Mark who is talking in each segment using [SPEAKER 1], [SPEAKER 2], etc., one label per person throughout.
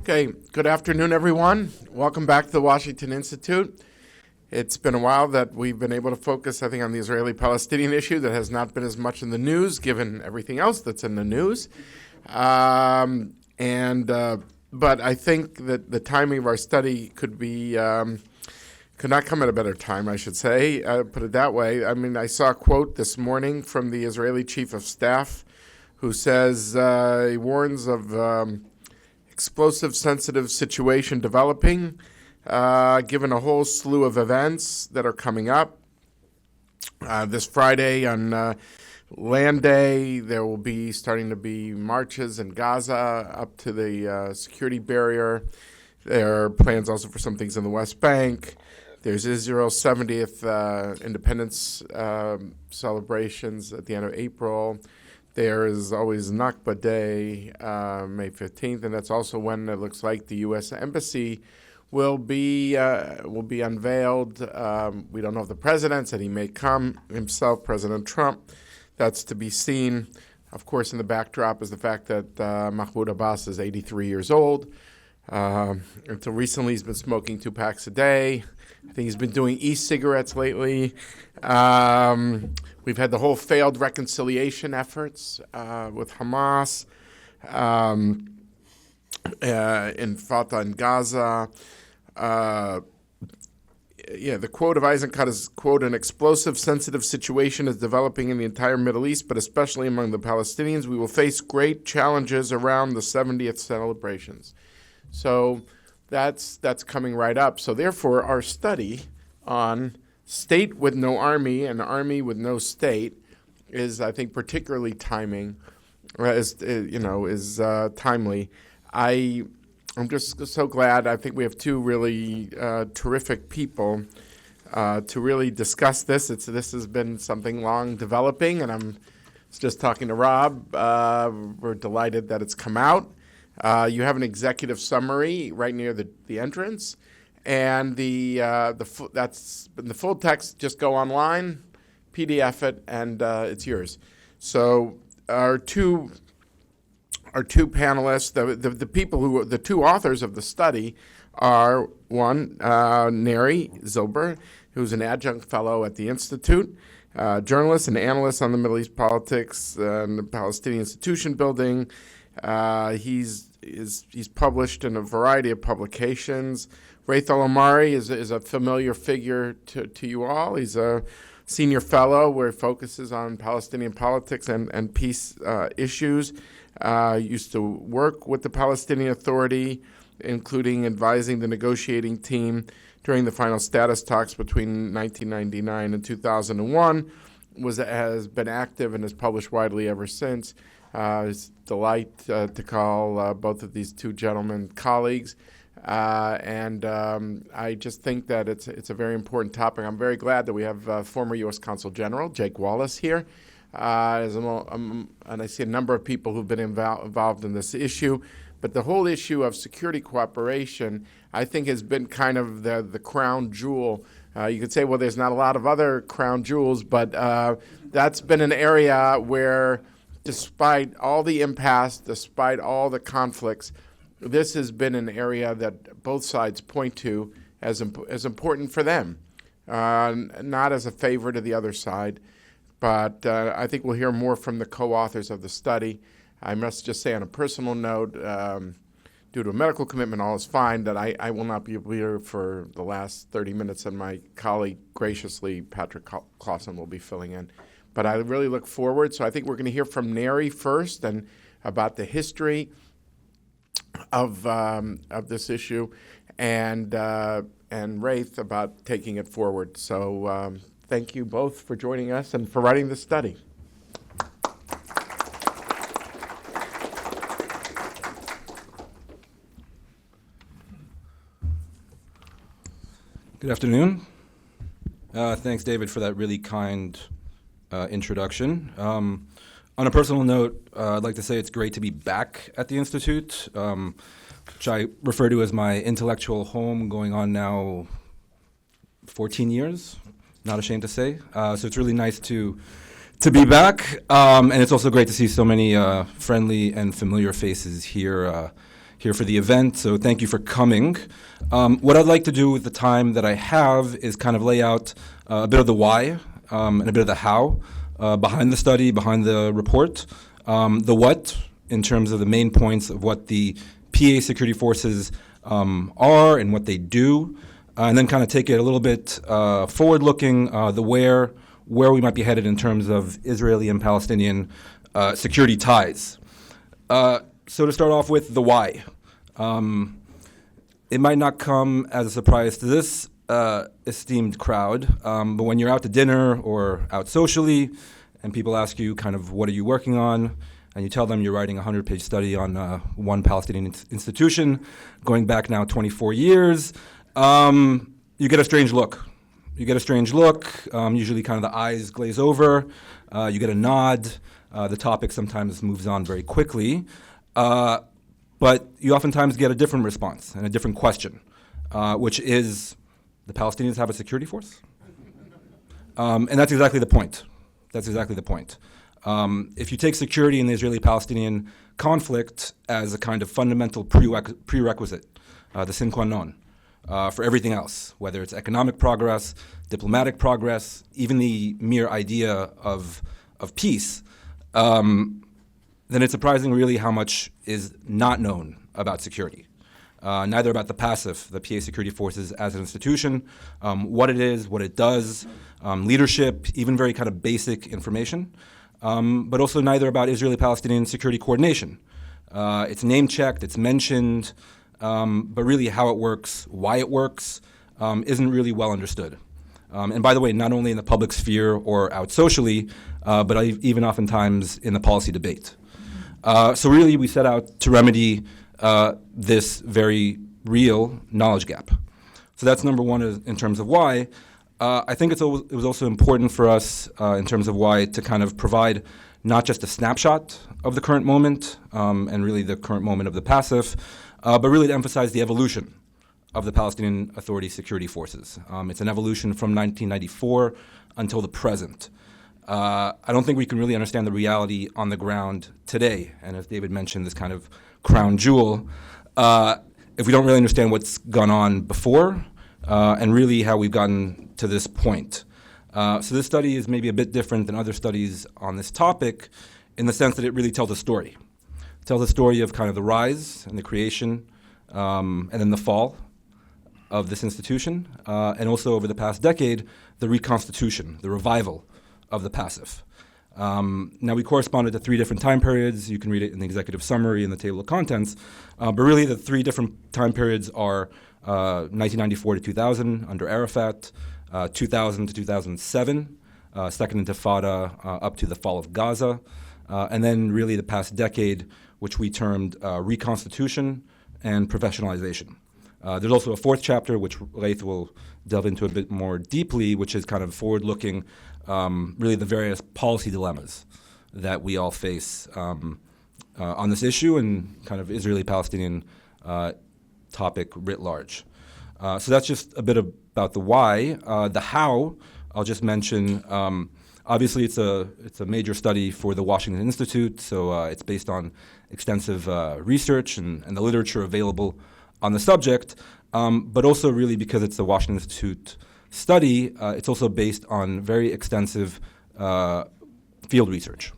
[SPEAKER 1] Okay, good afternoon, everyone. Welcome back to the Washington Institute. It's been a while that we've been able to focus, I think, on the Israeli-Palestinian issue that has not been as much in the news, given everything else that's in the news. But I think that the timing of our study could not come at a better time, I should say, put it that way. I mean, I saw a quote this morning from the Israeli chief of staff who says, he warns of explosive, sensitive situation developing, given a whole slew of events that are coming up. This Friday on Land Day, there will be starting to be marches in Gaza up to the security barrier. There are plans also for some things in the West Bank. There's Israel's 70th independence celebrations at the end of April. There is always Nakba Day, May 15th, and that's also when it looks like the U.S. Embassy will be unveiled. We don't know if the president said he may come himself, President Trump. That's to be seen. Of course, in the backdrop is the fact that Mahmoud Abbas is 83 years old. Until recently, he's been smoking 2 packs a day. I think he's been doing e-cigarettes lately. We've had the whole failed reconciliation efforts with Hamas in Fatah and Gaza. The quote of Eisenkot is, quote, "An explosive, sensitive situation is developing in the entire Middle East, but especially among the Palestinians. We will face great challenges around the 70th celebrations." So that's coming right up. So therefore, our study on state with no army and army with no state is, I think, particularly timely. I'm just so glad. I think we have 2 really terrific people to really discuss this. This has been something long developing, and I'm just talking to Rob. We're delighted that it's come out. You have an executive summary right near the entrance, and the full text. Just go online, PDF it, and it's yours. So our two panelists, the people who the 2 authors of the study are one, Neri Zilber, who's an adjunct fellow at the Institute, journalist and analyst on the Middle East politics and the Palestinian institution building. He's published in a variety of publications. Raith Al-Omari is a familiar figure to you all. He's a senior fellow where he focuses on Palestinian politics and peace issues. Used to work with the Palestinian Authority, including advising the negotiating team during the final status talks between 1999 and 2001. Has been active and has published widely ever since. It's a delight to call both of these 2 gentlemen colleagues. I just think that it's a very important topic. I'm very glad that we have former U.S. Consul General Jake Wallace here. And I see a number of people who've been involved in this issue. But the whole issue of security cooperation, I think, has been kind of the crown jewel. You could say, well, there's not a lot of other crown jewels, but that's been an area where, despite all the impasse, despite all the conflicts, this has been an area that both sides point to as important for them, not as a favor to the other side. But I think we'll hear more from the co-authors of the study. I must just say on a personal note, due to a medical commitment, all is fine, that I will not be here for the last 30 minutes, and my colleague, graciously, Patrick Clausen, will be filling in. But I really look forward. So I think we're going to hear from Neri first and about the history of this issue, and Raith about taking it forward. So thank you both for joining us and for writing this study.
[SPEAKER 2] Good afternoon. Thanks, David, for that really kind introduction. On a personal note, I'd like to say it's great to be back at the Institute, which I refer to as my intellectual home, going on now 14 years, not ashamed to say. So it's really nice to be back, and it's also great to see so many friendly and familiar faces here here for the event, so thank you for coming. What I'd like to do with the time that I have is kind of lay out a bit of the why and a bit of the how behind the study, behind the report, the what in terms of the main points of what the PA security forces are and what they do, and then kind of take it a little bit forward-looking, the where we might be headed in terms of Israeli and Palestinian security ties. So to start off with, the why. It might not come as a surprise to this esteemed crowd, but when you're out to dinner or out socially and people ask you kind of what are you working on, and you tell them you're writing a 100-page study on one Palestinian institution going back now 24 years, you get a strange look. Usually kind of the eyes glaze over, you get a nod, the topic sometimes moves on very quickly, but you oftentimes get a different response and a different question, which is, the Palestinians have a security force? And that's exactly the point. If you take security in the Israeli-Palestinian conflict as a kind of fundamental prerequisite, the sine qua non, for everything else, whether it's economic progress, diplomatic progress, even the mere idea of peace, then it's surprising really how much is not known about security. Neither about the PASF, the PA Security Forces as an institution, what it is, what it does, leadership, even very kind of basic information, but also neither about Israeli-Palestinian security coordination. It's name-checked, it's mentioned, but really how it works, why it works, isn't really well understood. And by the way, not only in the public sphere or out socially, but even oftentimes in the policy debate. So really we set out to remedy this very real knowledge gap. So that's number one in terms of why. I think it was also important for us in terms of why to kind of provide not just a snapshot of the current moment and really the current moment of the PASF, but really to emphasize the evolution of the Palestinian Authority security forces. It's an evolution from 1994 until the present. I don't think we can really understand the reality on the ground today, and as David mentioned, this kind of crown jewel, if we don't really understand what's gone on before and really how we've gotten to this point. So this study is maybe a bit different than other studies on this topic in the sense that it really tells a story. It tells a story of kind of the rise and the creation and then the fall of this institution, and also over the past decade, the reconstitution, the revival of the PASF. Now we corresponded to 3 different time periods. You can read it in the executive summary in the table of contents, but really the 3 different time periods are 1994 to 2000 under Arafat, 2000 to 2007, Second Intifada up to the fall of Gaza, and then really the past decade, which we termed reconstitution and professionalization. There's also a 4th chapter, which Laith will delve into a bit more deeply, which is kind of forward-looking, really the various policy dilemmas that we all face on this issue and kind of Israeli-Palestinian topic writ large. So that's just a bit about the why. The how, I'll just mention, obviously it's a major study for the Washington Institute, so it's based on extensive research and the literature available on the subject, but also really because it's the Washington Institute study, it's also based on very extensive field research,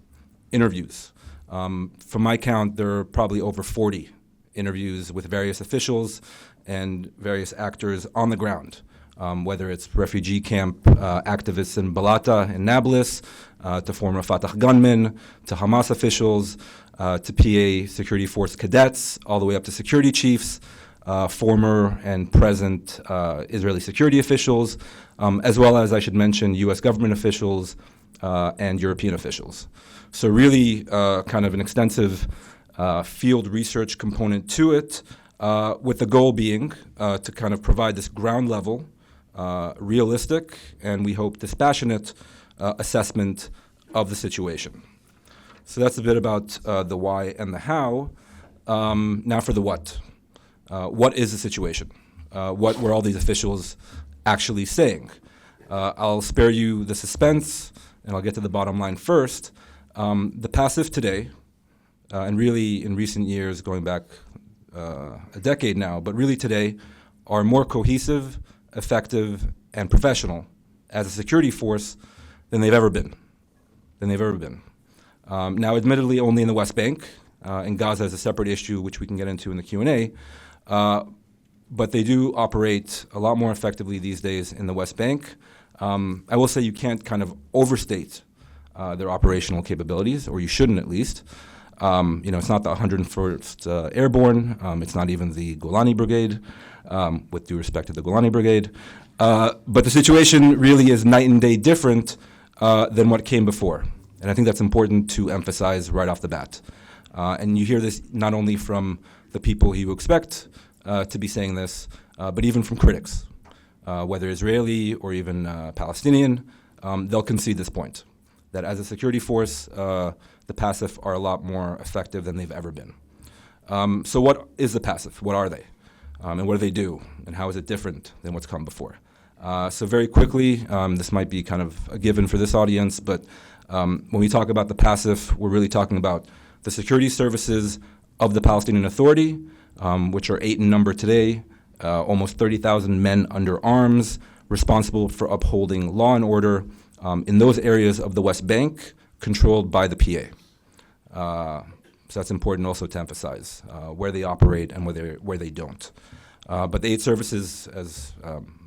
[SPEAKER 2] interviews. From my count, there are probably over 40 interviews with various officials and various actors on the ground, whether it's refugee camp activists in Balata and Nablus, to former Fatah gunmen, to Hamas officials, to PA security force cadets, all the way up to security chiefs, former and present Israeli security officials, as well as, I should mention, U.S. government officials and European officials. So really kind of an extensive field research component to it, with the goal being to kind of provide this ground level, realistic, and we hope dispassionate assessment of the situation. So that's a bit about the why and the how. Now for the what. What is the situation? What were all these officials actually saying? I'll spare you the suspense, and I'll get to the bottom line first. The PASF today, and really in recent years, going back a decade now, but really today are more cohesive, effective, and professional as a security force than they've ever been. Now, admittedly, only in the West Bank, and Gaza is a separate issue, which we can get into in the Q&A, but they do operate a lot more effectively these days in the West Bank. I will say you can't kind of overstate their operational capabilities, or you shouldn't at least. It's not the 101st Airborne. It's not even the Golani Brigade, with due respect to the Golani Brigade. But the situation really is night and day different than what came before. And I think that's important to emphasize right off the bat. And you hear this not only from the people you expect to be saying this, but even from critics, whether Israeli or even Palestinian. They'll concede this point, that as a security force, the PASF are a lot more effective than they've ever been. So what is the PASF? What are they? And what do they do? And how is it different than what's come before? So very quickly, this might be kind of a given for this audience, but when we talk about the PASF, we're really talking about the security services of the Palestinian Authority, which are 8 in number today, almost 30,000 men under arms, responsible for upholding law and order in those areas of the West Bank controlled by the PA. So that's important also to emphasize where they operate and where they don't. But the 8 services, as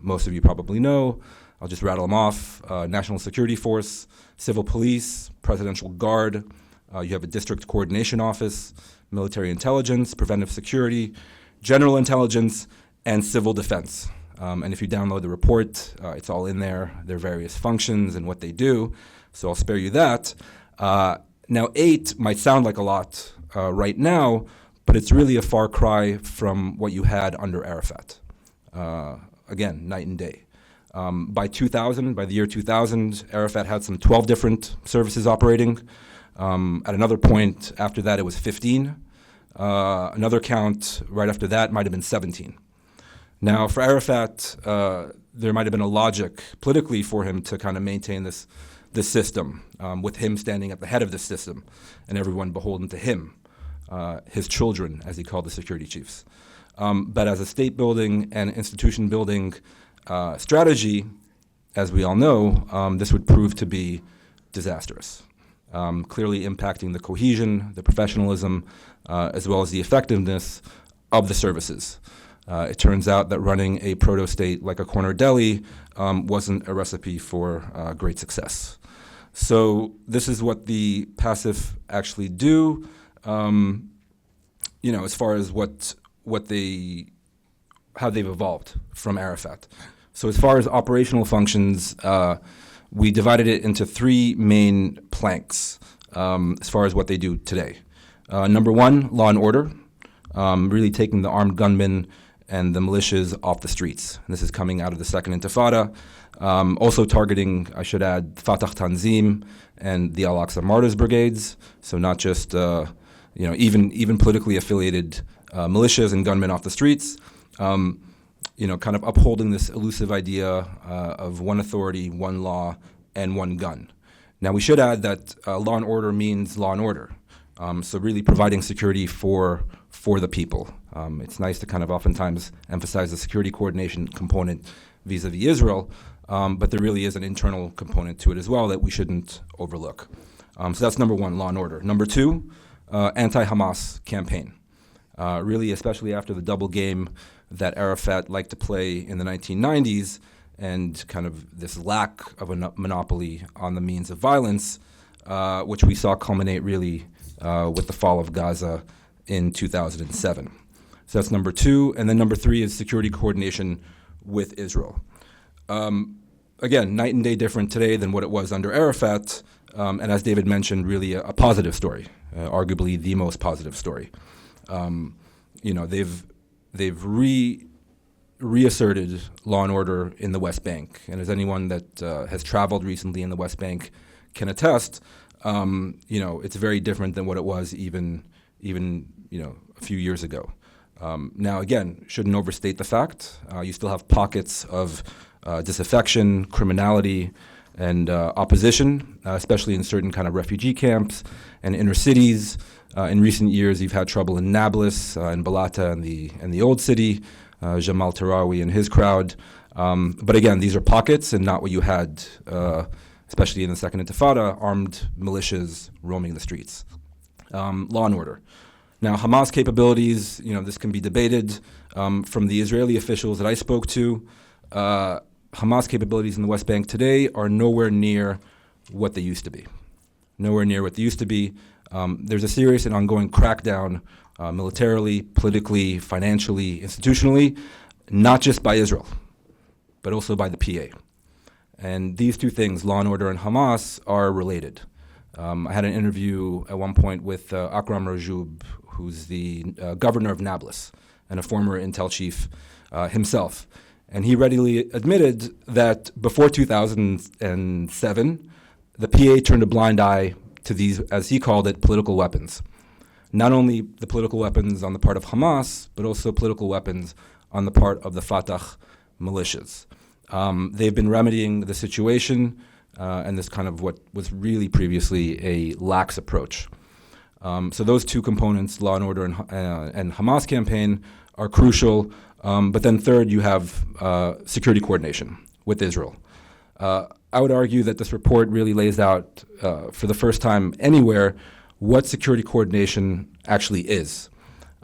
[SPEAKER 2] most of you probably know, I'll just rattle them off: National Security Force, Civil Police, Presidential Guard. You have a District Coordination Office, Military Intelligence, Preventive Security, General Intelligence, and Civil Defense. And if you download the report, it's all in there, their various functions and what they do. So I'll spare you that. Now, 8 might sound like a lot right now, but it's really a far cry from what you had under Arafat. Again, night and day. By the year 2000, Arafat had some 12 different services operating. At another point after that, it was 15. Another count right after that might have been 17. Now, for Arafat, there might have been a logic politically for him to kind of maintain this system, with him standing at the head of this system and everyone beholden to him, his children, as he called the security chiefs. But as a state building and institution building strategy, as we all know, this would prove to be disastrous, clearly impacting the cohesion, the professionalism, as well as the effectiveness of the services. It turns out that running a proto-state like a corner deli wasn't a recipe for great success. So this is what the PASF actually do, as far as how they've evolved from Arafat. So as far as operational functions, we divided it into 3 main planks as far as what they do today. Number 1, law and order, really taking the armed gunmen and the militias off the streets. And this is coming out of the Second Intifada. Also targeting, I should add, Fatah Tanzim and the Al-Aqsa Martyrs Brigades. So not just, even politically affiliated militias and gunmen off the streets. Kind of upholding this elusive idea of one authority, one law, and one gun. Now, we should add that law and order means law and order. So really providing security for the people. It's nice to kind of oftentimes emphasize the security coordination component vis-a-vis Israel, but there really is an internal component to it as well that we shouldn't overlook. So that's number 1, law and order. Number 2, anti-Hamas campaign. Really, especially after the double game that Arafat liked to play in the 1990s and kind of this lack of a monopoly on the means of violence, which we saw culminate really with the fall of Gaza in 2007. So that's number 2. And then number 3 is security coordination with Israel. Again, night and day different today than what it was under Arafat. And as David mentioned, really a positive story, arguably the most positive story. They've reasserted law and order in the West Bank. And as anyone that has traveled recently in the West Bank can attest, it's very different than what it was even a few years ago. Now, again, shouldn't overstate the fact. You still have pockets of disaffection, criminality, and opposition, especially in certain kind of refugee camps and inner cities. In recent years, you've had trouble in Nablus, in Balata, and the old city, Jamal Tarawi and his crowd. But again, these are pockets and not what you had, especially in the Second Intifada, armed militias roaming the streets. Law and order. Now, Hamas capabilities, this can be debated. From the Israeli officials that I spoke to, Hamas capabilities in the West Bank today are nowhere near what they used to be. Nowhere near what they used to be. There's a serious and ongoing crackdown militarily, politically, financially, institutionally, not just by Israel, but also by the PA. And these two things, law and order and Hamas, are related. I had an interview at one point with Akram Rajoub, who's the governor of Nablus and a former intel chief himself. And he readily admitted that before 2007, the PA turned a blind eye to these, as he called it, political weapons. Not only the political weapons on the part of Hamas, but also political weapons on the part of the Fatah militias. They've been remedying the situation and this kind of what was really previously a lax approach. So those two components, law and order and Hamas campaign, are crucial. But then third, you have security coordination with Israel. I would argue that this report really lays out, for the first time anywhere, what security coordination actually is,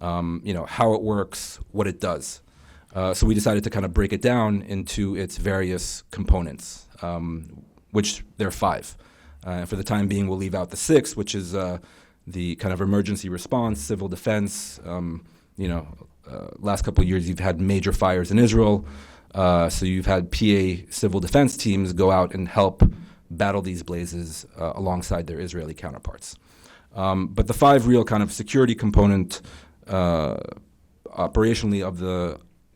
[SPEAKER 2] how it works, what it does. So we decided to kind of break it down into its various components, which there are 5. For the time being, we'll leave out the 6th, which is the kind of emergency response, civil defense. Last couple of years, you've had major fires in Israel. So you've had PA civil defense teams go out and help battle these blazes alongside their Israeli counterparts. But the 5 real kind of security component operationally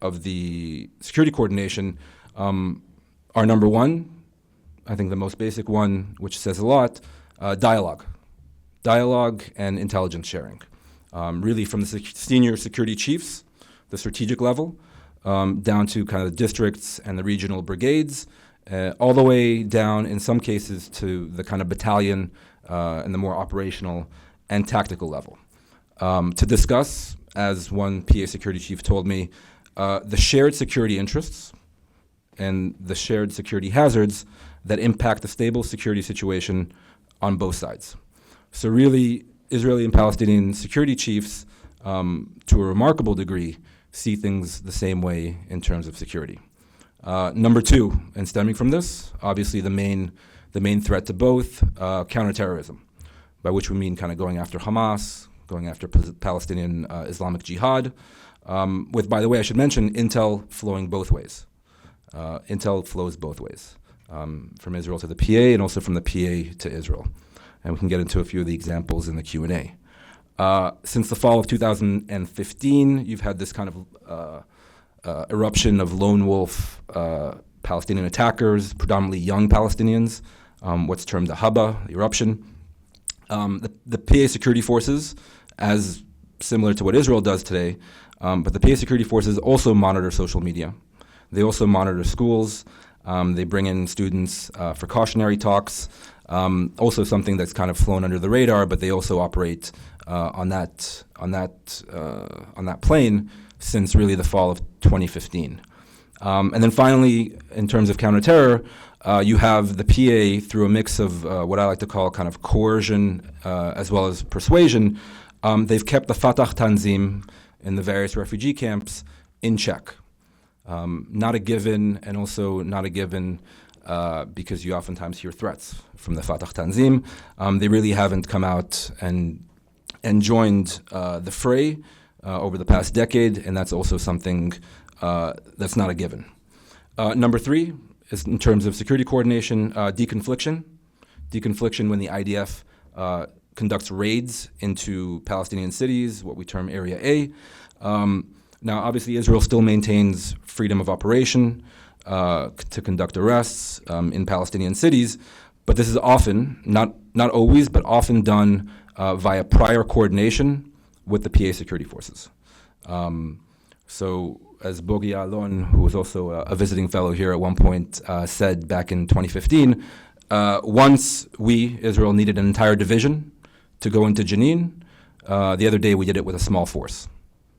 [SPEAKER 2] of the security coordination are number 1, I think the most basic one, which says a lot, dialogue and intelligence sharing. Really from the senior security chiefs, the strategic level, down to kind of districts and the regional brigades, all the way down in some cases to the kind of battalion and the more operational and tactical level. To discuss, as one PA security chief told me, the shared security interests and the shared security hazards that impact the stable security situation on both sides. So really, Israeli and Palestinian security chiefs, to a remarkable degree, see things the same way in terms of security. Number 2, and stemming from this, obviously the main threat to both, counterterrorism, by which we mean kind of going after Hamas, going after Palestinian Islamic Jihad, with, by the way, I should mention, intel flowing both ways. Intel flows both ways, from Israel to the PA and also from the PA to Israel. And we can get into a few of the examples in the Q&A. Since the fall of 2015, you've had this kind of eruption of lone wolf Palestinian attackers, predominantly young Palestinians, what's termed the Haba, the eruption. The PA security forces, as similar to what Israel does today, but the PA security forces also monitor social media. They also monitor schools. They bring in students for cautionary talks. Also something that's kind of flown under the radar, but they also operate on that plane since really the fall of 2015. And then finally, in terms of counterterror, you have the PA through a mix of what I like to call kind of coercion as well as persuasion. They've kept the Fatah Tanzim in the various refugee camps in check. Not a given, and also not a given because you oftentimes hear threats from the Fatah Tanzim. They really haven't come out and joined the fray over the past decade, and that's also something that's not a given. Number 3 is in terms of security coordination, deconfliction. Deconfliction when the IDF conducts raids into Palestinian cities, what we term Area A. Now, obviously, Israel still maintains freedom of operation to conduct arrests in Palestinian cities, but this is often, not always, but often done via prior coordination with the PA security forces. So as Bogi Alon, who was also a visiting fellow here at one point, said back in 2015, once we, Israel, needed an entire division to go into Jenin. The other day we did it with a small force.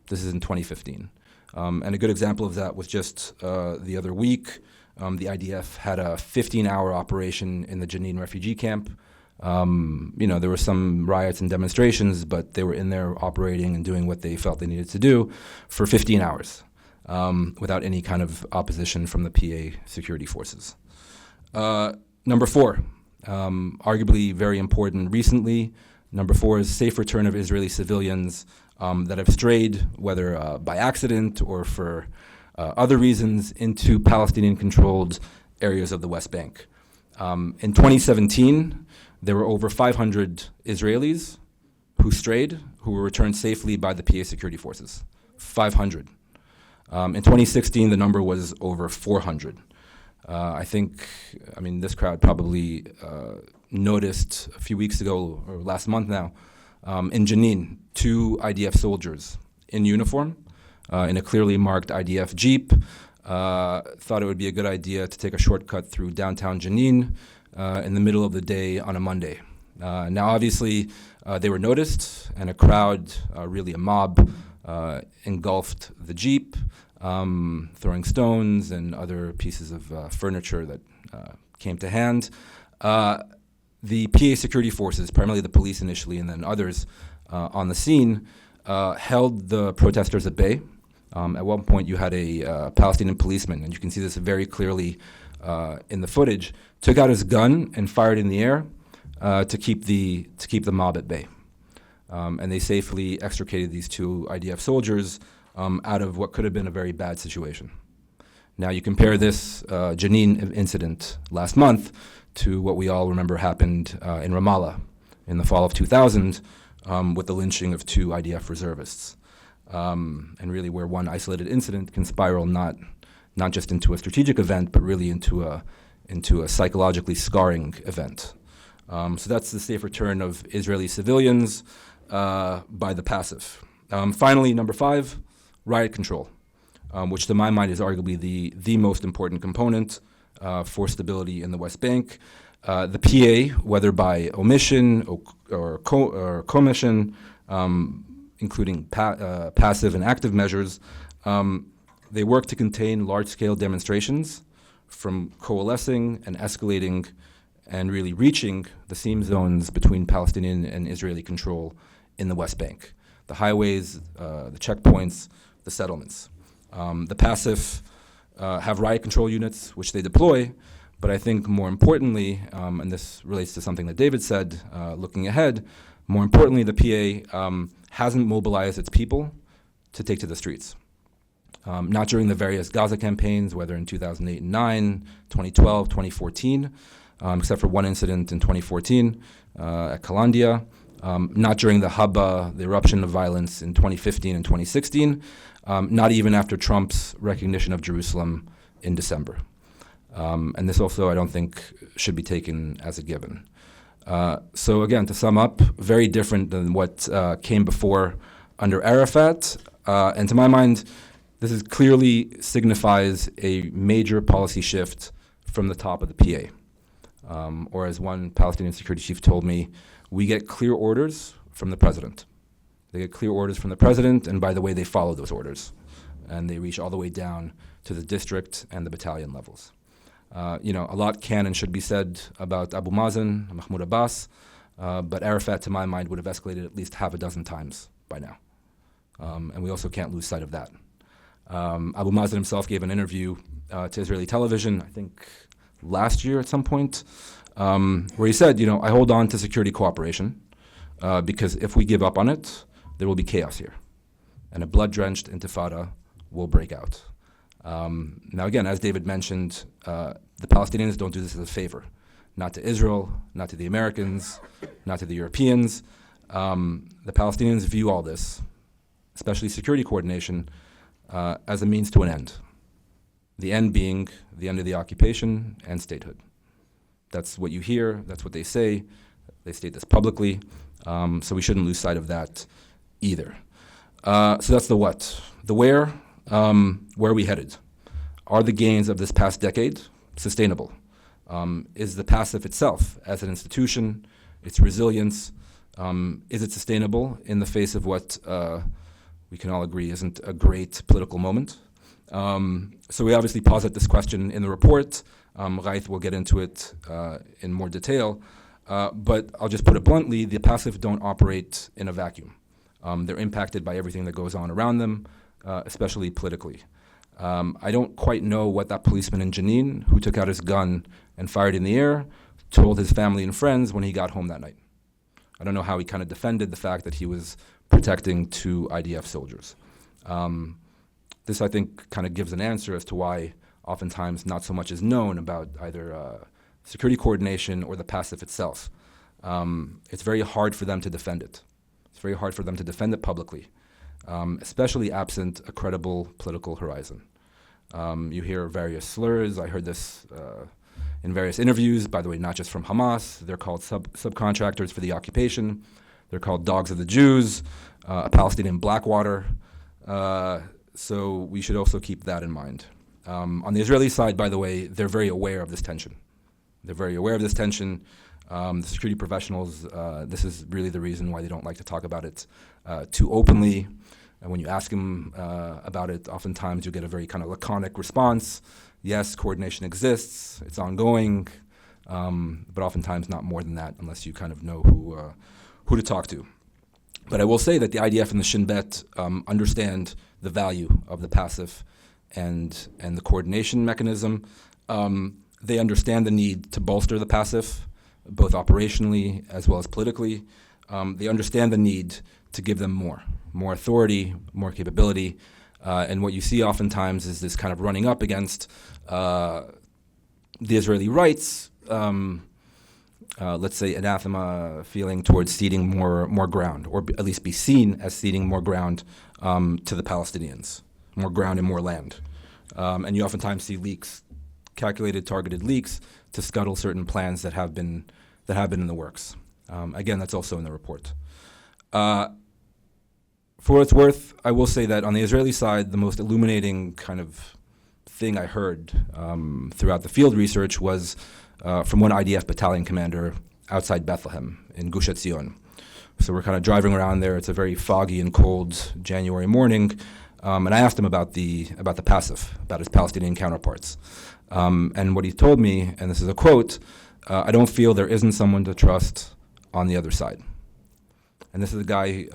[SPEAKER 2] This is in 2015. And a good example of that was just the other week. The IDF had a 15-hour operation in the Jenin refugee camp. There were some riots and demonstrations, but they were in there operating and doing what they felt they needed to do for 15 hours without any kind of opposition from the PA security forces. Number 4, arguably very important recently, number 4 is safe return of Israeli civilians that have strayed, whether by accident or for other reasons, into Palestinian-controlled areas of the West Bank. In 2017, there were over 500 Israelis who strayed, who were returned safely by the PA security forces. 500. In 2016, the number was over 400. This crowd probably noticed a few weeks ago, or last month now, in Jenin, 2 IDF soldiers in uniform, in a clearly marked IDF Jeep, thought it would be a good idea to take a shortcut through downtown Jenin in the middle of the day on a Monday. Now, obviously, they were noticed, and a crowd, really a mob, engulfed the Jeep, throwing stones and other pieces of furniture that came to hand. The PA security forces, primarily the police initially and then others on the scene, held the protesters at bay. At one point, you had a Palestinian policeman, and you can see this very clearly in the footage, took out his gun and fired in the air to keep the mob at bay. And they safely extricated these 2 IDF soldiers out of what could have been a very bad situation. Now you compare this Jenin incident last month to what we all remember happened in Ramallah in the fall of 2000 with the lynching of 2 IDF reservists. And really where one isolated incident can spiral not just into a strategic event, but really into a psychologically scarring event. So that's the safe return of Israeli civilians by the PASF. Finally, number 5, riot control, which to my mind is arguably the most important component for stability in the West Bank. The PA, whether by omission or commission, including passive and active measures, they work to contain large-scale demonstrations from coalescing and escalating and really reaching the seam zones between Palestinian and Israeli control in the West Bank. The highways, the checkpoints, the settlements. The PASF have riot control units, which they deploy, but I think more importantly, and this relates to something that David said, looking ahead, more importantly, the PA hasn't mobilized its people to take to the streets. Not during the various Gaza campaigns, whether in 2008 and 9, 2012, 2014, except for one incident in 2014 at Kalandia, not during the eruption of violence in 2015 and 2016, not even after Trump's recognition of Jerusalem in December. And this also, I don't think, should be taken as a given. So again, to sum up, very different than what came before under Arafat. And to my mind, this clearly signifies a major policy shift from the top of the PA. Or as one Palestinian security chief told me, we get clear orders from the president. They get clear orders from the president, and by the way, they follow those orders. And they reach all the way down to the district and the battalion levels. A lot can and should be said about Abu Mazen, Mahmoud Abbas, but Arafat, to my mind, would have escalated at least half a dozen times by now. And we also can't lose sight of that. Abu Mazen himself gave an interview to Israeli television, I think last year at some point, where he said, I hold on to security cooperation because if we give up on it, there will be chaos here. And a blood-drenched intifada will break out. Now again, as David mentioned, the Palestinians don't do this as a favor. Not to Israel, not to the Americans, not to the Europeans. The Palestinians view all this, especially security coordination, as a means to an end. The end being the end of the occupation and statehood. That's what you hear, that's what they say. They state this publicly, so we shouldn't lose sight of that either. So that's the what. The where, Where are we headed? Are the gains of this past decade sustainable? Is the PASF itself, as an institution, its resilience, is it sustainable in the face of what we can all agree isn't a great political moment? So we obviously posit this question in the report. Riot will get into it in more detail. But I'll just put it bluntly, the PASF don't operate in a vacuum. They're impacted by everything that goes on around them, especially politically. I don't quite know what that policeman in Jenin, who took out his gun and fired in the air, told his family and friends when he got home that night. I don't know how he kind of defended the fact that he was protecting 2 IDF soldiers. This, I think, kind of gives an answer as to why oftentimes not so much is known about either security coordination or the PASF itself. It's very hard for them to defend it. It's very hard for them to defend it publicly, especially absent a credible political horizon. You hear various slurs. I heard this in various interviews, by the way, not just from Hamas. They're called subcontractors for the occupation. They're called dogs of the Jews, a Palestinian Blackwater. So we should also keep that in mind. On the Israeli side, by the way, they're very aware of this tension. They're very aware of this tension. The security professionals, this is really the reason why they don't like to talk about it too openly. And when you ask them about it, oftentimes you get a very kind of laconic response. Yes, coordination exists, it's ongoing, but oftentimes not more than that unless you kind of know who to talk to. But I will say that the IDF and the Shin Bet understand the value of the PASF and the coordination mechanism. They understand the need to bolster the PASF, both operationally as well as politically. They understand the need to give them more authority, more capability. And what you see oftentimes is this kind of running up against the Israeli rights, let's say anathema feeling towards ceding more ground, or at least be seen as ceding more ground to the Palestinians, more ground and more land. And you oftentimes see leaks, calculated, targeted leaks to scuttle certain plans that have been in the works. Again, that's also in the report. For what it's worth, I will say that on the Israeli side, the most illuminating kind of thing I heard throughout the field research was from one IDF battalion commander outside Bethlehem in Gush Etzion. So we're kind of driving around there. It's a very foggy and cold January morning, and I asked him about the PASF, about his Palestinian counterparts. And what he told me, and this is a quote, I don't feel there isn't someone to trust on the other side. And this is a guy,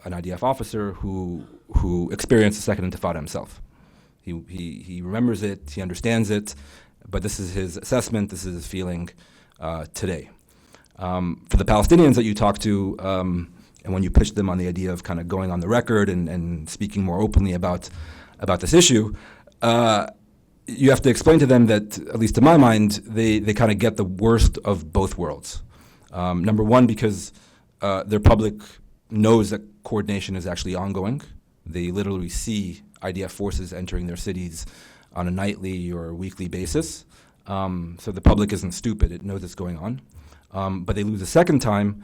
[SPEAKER 2] an IDF officer who experienced the Second Intifada himself. He remembers it, he understands it, but this is his assessment, this is his feeling today. For the Palestinians that you talk to, and when you pitch them on the idea of kind of going on the record and speaking more openly about this issue, you have to explain to them that, at least to my mind, they kind of get the worst of both worlds. Number one, because their public knows that coordination is actually ongoing. They literally see IDF forces entering their cities on a nightly or weekly basis. So the public isn't stupid. It knows it's going on. But they lose a second time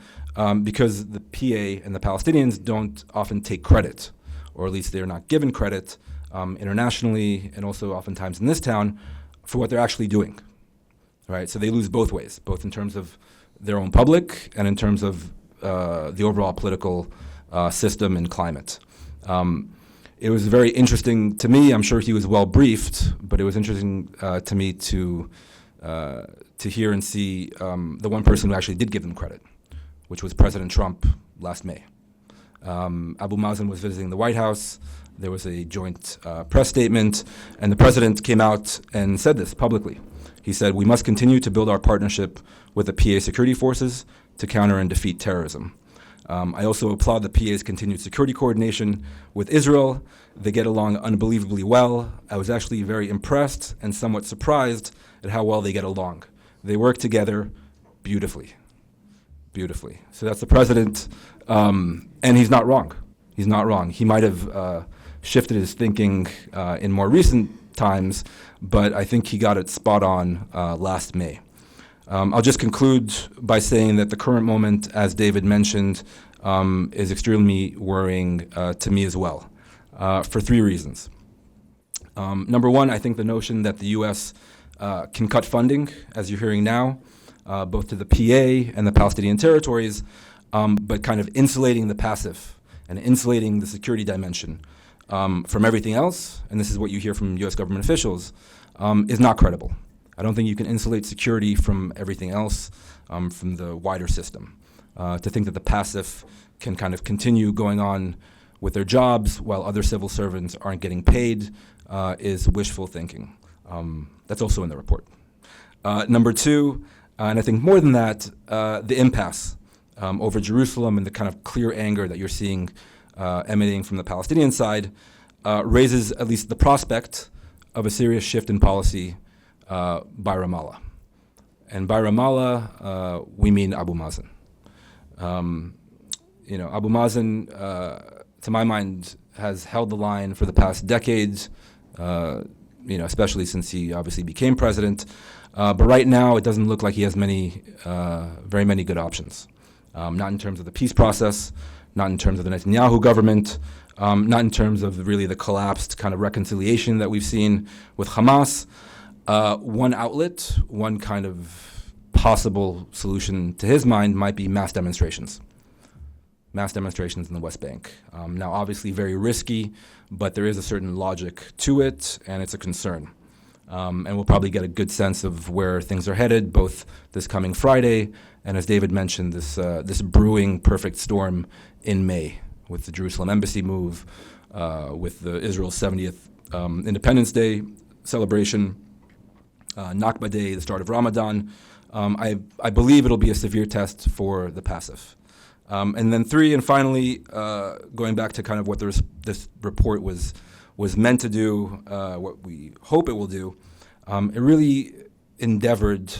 [SPEAKER 2] because the PA and the Palestinians don't often take credit, or at least they're not given credit internationally and also oftentimes in this town for what they're actually doing. Right? So they lose both ways, both in terms of their own public and in terms of the overall political system and climate. It was very interesting to me. I'm sure he was well briefed, but it was interesting to me to hear and see the one person who actually did give them credit, which was President Trump last May. Abu Mazen was visiting the White House. There was a joint press statement, and the president came out and said this publicly. He said, "We must continue to build our partnership with the PA security forces to counter and defeat terrorism." I also applaud the PA's continued security coordination with Israel. They get along unbelievably well. I was actually very impressed and somewhat surprised at how well they get along. They work together beautifully. Beautifully. So that's the president, and he's not wrong. He's not wrong. He might have shifted his thinking in more recent times, but I think he got it spot on last May. I'll just conclude by saying that the current moment, as David mentioned, is extremely worrying to me as well, for three reasons. Number one, I think the notion that the U.S. Can cut funding, as you're hearing now, both to the PA and the Palestinian territories, but kind of insulating the PASF and insulating the security dimension from everything else, and this is what you hear from U.S. government officials, is not credible. I don't think you can insulate security from everything else, from the wider system. To think that the PASF can kind of continue going on with their jobs while other civil servants aren't getting paid is wishful thinking. That's also in the report. Number two, and I think more than that, the impasse over Jerusalem and the kind of clear anger that you're seeing emanating from the Palestinian side raises at least the prospect of a serious shift in policy by Ramallah. And by Ramallah, we mean Abu Mazen. Abu Mazen, to my mind, has held the line for the past decades, especially since he obviously became president. But right now, it doesn't look like he has very many good options. Not in terms of the peace process, not in terms of the Netanyahu government, not in terms of really the collapsed kind of reconciliation that we've seen with Hamas. One outlet, one kind of possible solution to his mind might be mass demonstrations. Mass demonstrations in the West Bank. Now, obviously very risky, but there is a certain logic to it, and it's a concern. And we'll probably get a good sense of where things are headed, both this coming Friday, and as David mentioned, this brewing perfect storm in May, with the Jerusalem embassy move, with the Israel's 70th Independence Day celebration, Nakba Day, the start of Ramadan. I believe it'll be a severe test for the PASF. And then three, and finally, going back to kind of what this report was meant to do, what we hope it will do, it really endeavored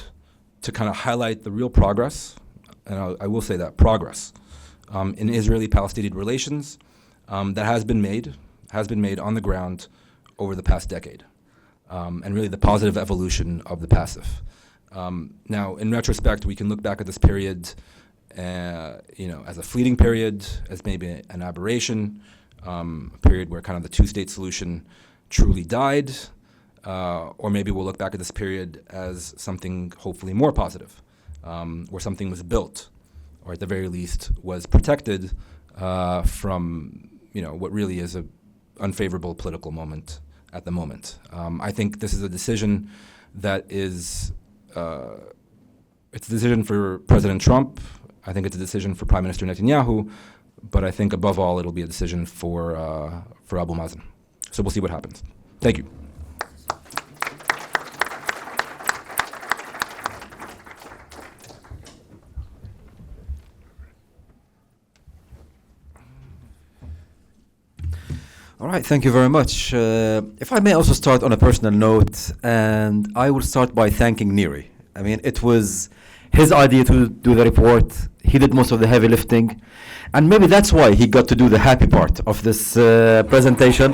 [SPEAKER 2] to kind of highlight the real progress, and I will say that, progress, in Israeli-Palestinian relations that has been made on the ground over the past decade, and really the positive evolution of the PASF. Now, in retrospect, we can look back at this period as a fleeting period, as maybe an aberration, a period where kind of the two-state solution truly died, or maybe we'll look back at this period as something hopefully more positive, where something was built, or at the very least was protected from what really is an unfavorable political moment at the moment. I think this is a decision that is it's a decision for President Trump. I think it's a decision for Prime Minister Netanyahu, but I think above all it'll be a decision for Abu Mazen. So we'll see what happens. Thank you.
[SPEAKER 3] All right, thank you very much. If I may also start on a personal note, and I will start by thanking Neri. I mean, it was his idea to do the report. He did most of the heavy lifting, and maybe that's why he got to do the happy part of this presentation,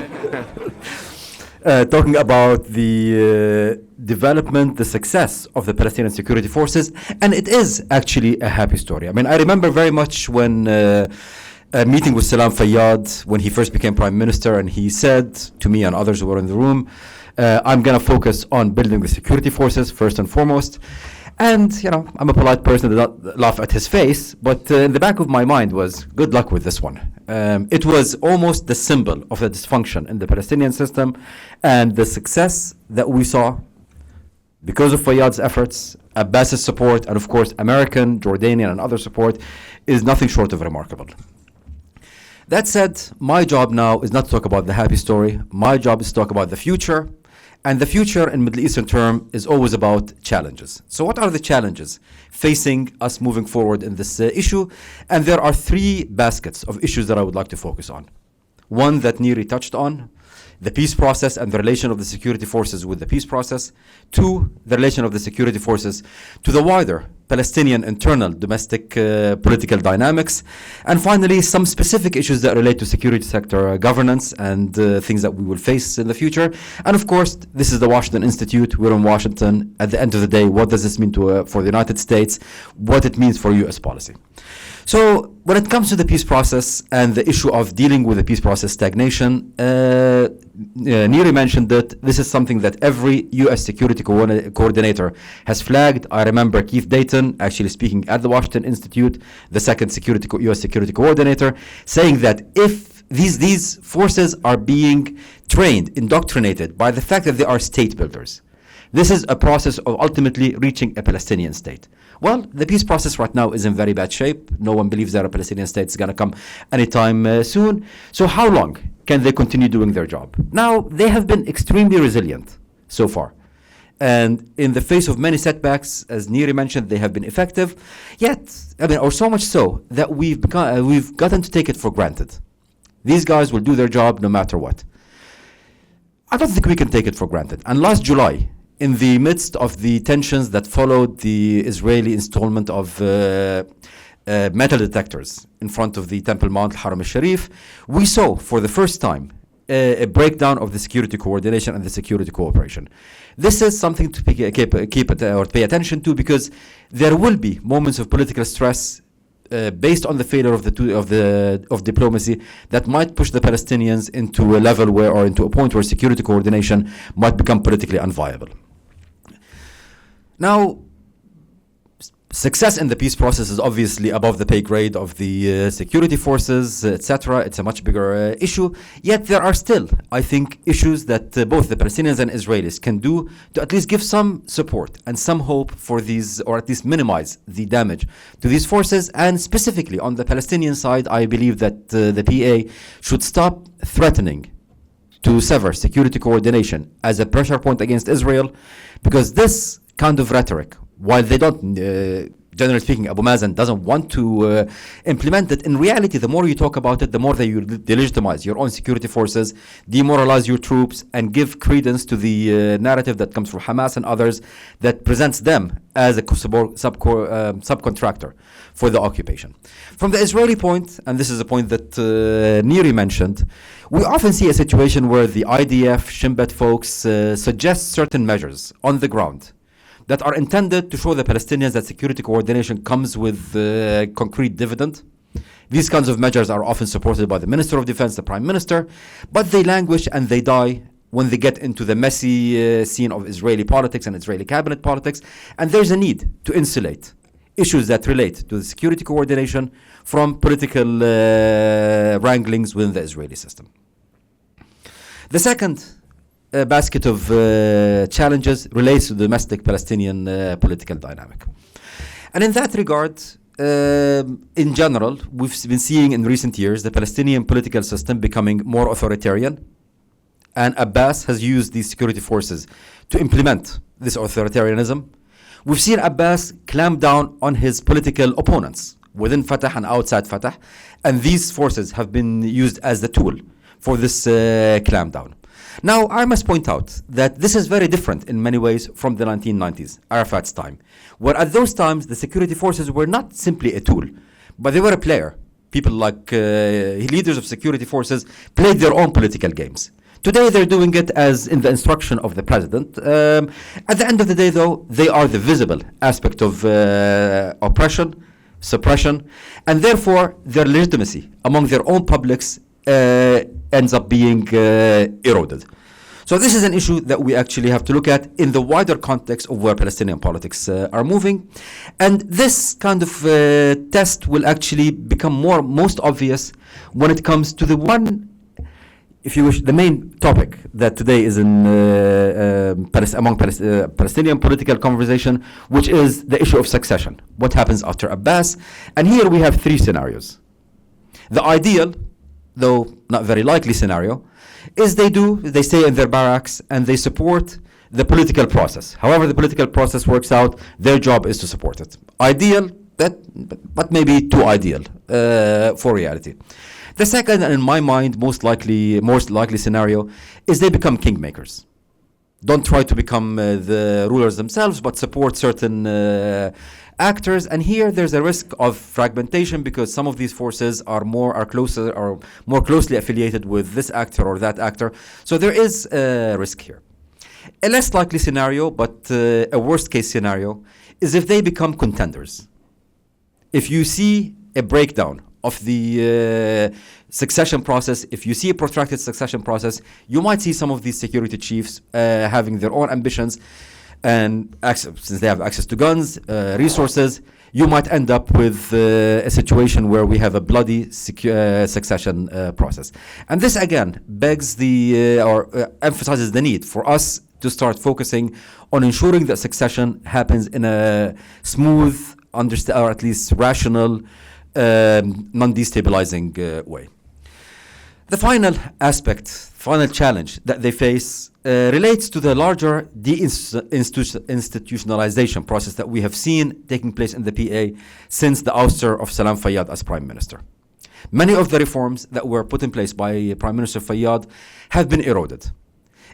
[SPEAKER 3] talking about the development, the success of the Palestinian security forces, and it is actually a happy story. I mean, I remember very much when a meeting with Salam Fayyad when he first became prime minister, and he said to me and others who were in the room, I'm going to focus on building the security forces first and foremost. And, I'm a polite person that does not laugh at his face, but in the back of my mind was, good luck with this one. It was almost the symbol of the dysfunction in the Palestinian system, and the success that we saw because of Fayyad's efforts, Abbas's support, and of course American, Jordanian, and other support is nothing short of remarkable. That said, my job now is not to talk about the happy story. My job is to talk about the future. And the future in Middle Eastern term is always about challenges. So what are the challenges facing us moving forward in this issue? And there are three baskets of issues that I would like to focus on. One that Neri touched on, the peace process and the relation of the security forces with the peace process. Two, the relation of the security forces to the wider Palestinian internal domestic political dynamics. And finally, some specific issues that relate to security sector governance and things that we will face in the future. And of course, this is the Washington Institute. We're in Washington. At the end of the day, what does this mean for the United States? What it means for U.S. policy. So when it comes to the peace process and the issue of dealing with the peace process stagnation, Neri mentioned that this is something that every U.S. security coordinator has flagged. I remember Keith Dayton actually speaking at the Washington Institute, the second U.S. security coordinator, saying that if these forces are being trained, indoctrinated by the fact that they are state builders, this is a process of ultimately reaching a Palestinian state. Well, the peace process right now is in very bad shape. No one believes that a Palestinian state is going to come anytime soon. So how long can they continue doing their job? Now, they have been extremely resilient so far. And in the face of many setbacks, as Neri mentioned, they have been effective. Yet, or so much so that we've gotten to take it for granted. These guys will do their job no matter what. I don't think we can take it for granted. And last July, in the midst of the tensions that followed the Israeli installment of metal detectors in front of the Temple Mount, Haram al-Sharif, we saw for the first time a breakdown of the security coordination and the security cooperation. This is something to pay attention to, because there will be moments of political stress based on the failure of diplomacy that might push the Palestinians into a level or into a point where security coordination might become politically unviable. Now, success in the peace process is obviously above the pay grade of the security forces, etc. It's a much bigger issue. Yet there are still, I think, issues that both the Palestinians and Israelis can do to at least give some support and some hope for these, or at least minimize the damage to these forces. And specifically on the Palestinian side, I believe that the PA should stop threatening to sever security coordination as a pressure point against Israel, because this kind of rhetoric, while they don't, generally speaking, Abu Mazen doesn't want to implement it, in reality, the more you talk about it, the more that you delegitimize your own security forces, demoralize your troops, and give credence to the narrative that comes from Hamas and others that presents them as a subcontractor for the occupation. From the Israeli point, and this is a point that Neri mentioned, we often see a situation where the IDF, Shin Bet folks suggest certain measures on the ground that are intended to show the Palestinians that security coordination comes with concrete dividend. These kinds of measures are often supported by the Minister of Defense, the Prime Minister, but they languish and they die when they get into the messy scene of Israeli politics and Israeli cabinet politics. And there's a need to insulate issues that relate to the security coordination from political wranglings within the Israeli system. The second basket of challenges relates to the domestic Palestinian political dynamic. And in that regard, in general, we've been seeing in recent years the Palestinian political system becoming more authoritarian, and Abbas has used these security forces to implement this authoritarianism. We've seen Abbas clamp down on his political opponents within Fatah and outside Fatah, and these forces have been used as the tool for this clampdown. Now, I must point out that this is very different in many ways from the 1990s, Arafat's time, where at those times the security forces were not simply a tool, but they were a player. People like leaders of security forces played their own political games. Today, they're doing it as in the instruction of the president. At the end of the day, though, they are the visible aspect of oppression, suppression, and therefore their legitimacy among their own publics ends up being eroded. So this is an issue that we actually have to look at in the wider context of where Palestinian politics are moving. And this kind of test will actually become most obvious when it comes to the one, if you wish, the main topic that today is in among Palestinian political conversation, which is the issue of succession. What happens after Abbas? And here we have three scenarios. The ideal, though not very likely scenario, is they stay in their barracks and they support the political process. However the political process works out, their job is to support it. Ideal, but maybe too ideal for reality. The second, and in my mind, most likely scenario, is they become kingmakers. Don't try to become the rulers themselves, but support certain actors. And here there's a risk of fragmentation because some of these forces are more closely affiliated with this actor or that actor. So there is a risk here. A less likely scenario, but a worst case scenario, is if they become contenders. If you see a breakdown of the succession process, if you see a protracted succession process, you might see some of these security chiefs having their own ambitions and since they have access to guns, resources, you might end up with a situation where we have a bloody succession process. And this again begs or emphasizes the need for us to start focusing on ensuring that succession happens in a smooth, or at least rational, non-destabilizing way. The final aspect, final challenge that they face relates to the larger deinstitutionalization process that we have seen taking place in the PA since the ouster of Salam Fayyad as Prime Minister. Many of the reforms that were put in place by Prime Minister Fayyad have been eroded.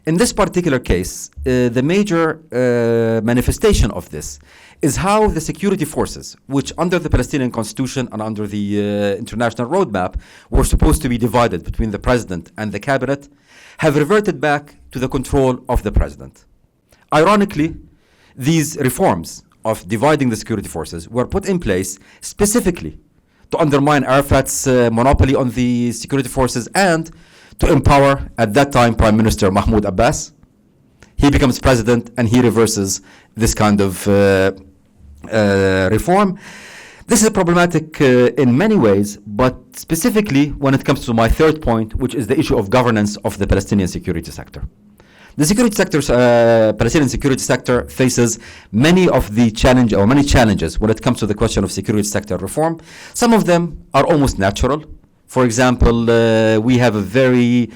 [SPEAKER 3] In this particular case, the major manifestation of this is how the security forces, which under the Palestinian constitution and under the international roadmap were supposed to be divided between the president and the cabinet, have reverted back to the control of the president. Ironically, these reforms of dividing the security forces were put in place specifically to undermine Arafat's monopoly on the security forces and to empower, at that time, Prime Minister Mahmoud Abbas. He becomes president and he reverses this kind of reform. This is problematic in many ways, but specifically when it comes to my third point, which is the issue of governance of the Palestinian security sector. The security sector, Palestinian security sector faces many challenges when it comes to the question of security sector reform. Some of them are almost natural. For example, we have a very,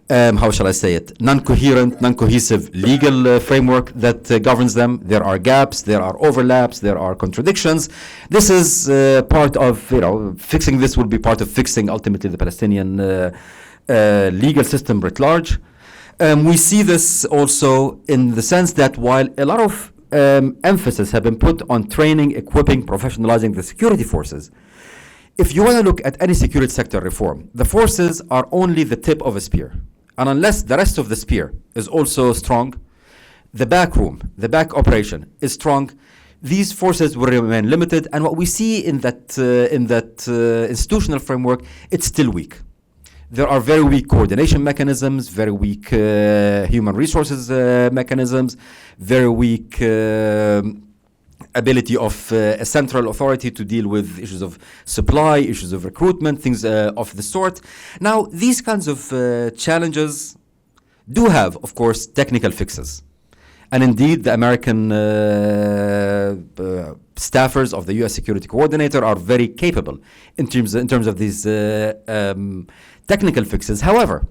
[SPEAKER 3] non-coherent, non-cohesive legal framework that governs them. There are gaps, there are overlaps, there are contradictions. This is part of, fixing this will be part of fixing ultimately the Palestinian legal system writ large. We see this also in the sense that while a lot of emphasis have been put on training, equipping, professionalizing the security forces, if you want to look at any security sector reform, the forces are only the tip of a spear. And unless the rest of the spear is also strong, the back operation is strong, these forces will remain limited. And what we see in that institutional framework, it's still weak. There are very weak coordination mechanisms, very weak human resources mechanisms, very weak ability of a central authority to deal with issues of supply, issues of recruitment, things of the sort. Now, these kinds of challenges do have, of course, technical fixes. And indeed, the American staffers of the U.S. Security Coordinator are very capable in terms of these technical fixes. However,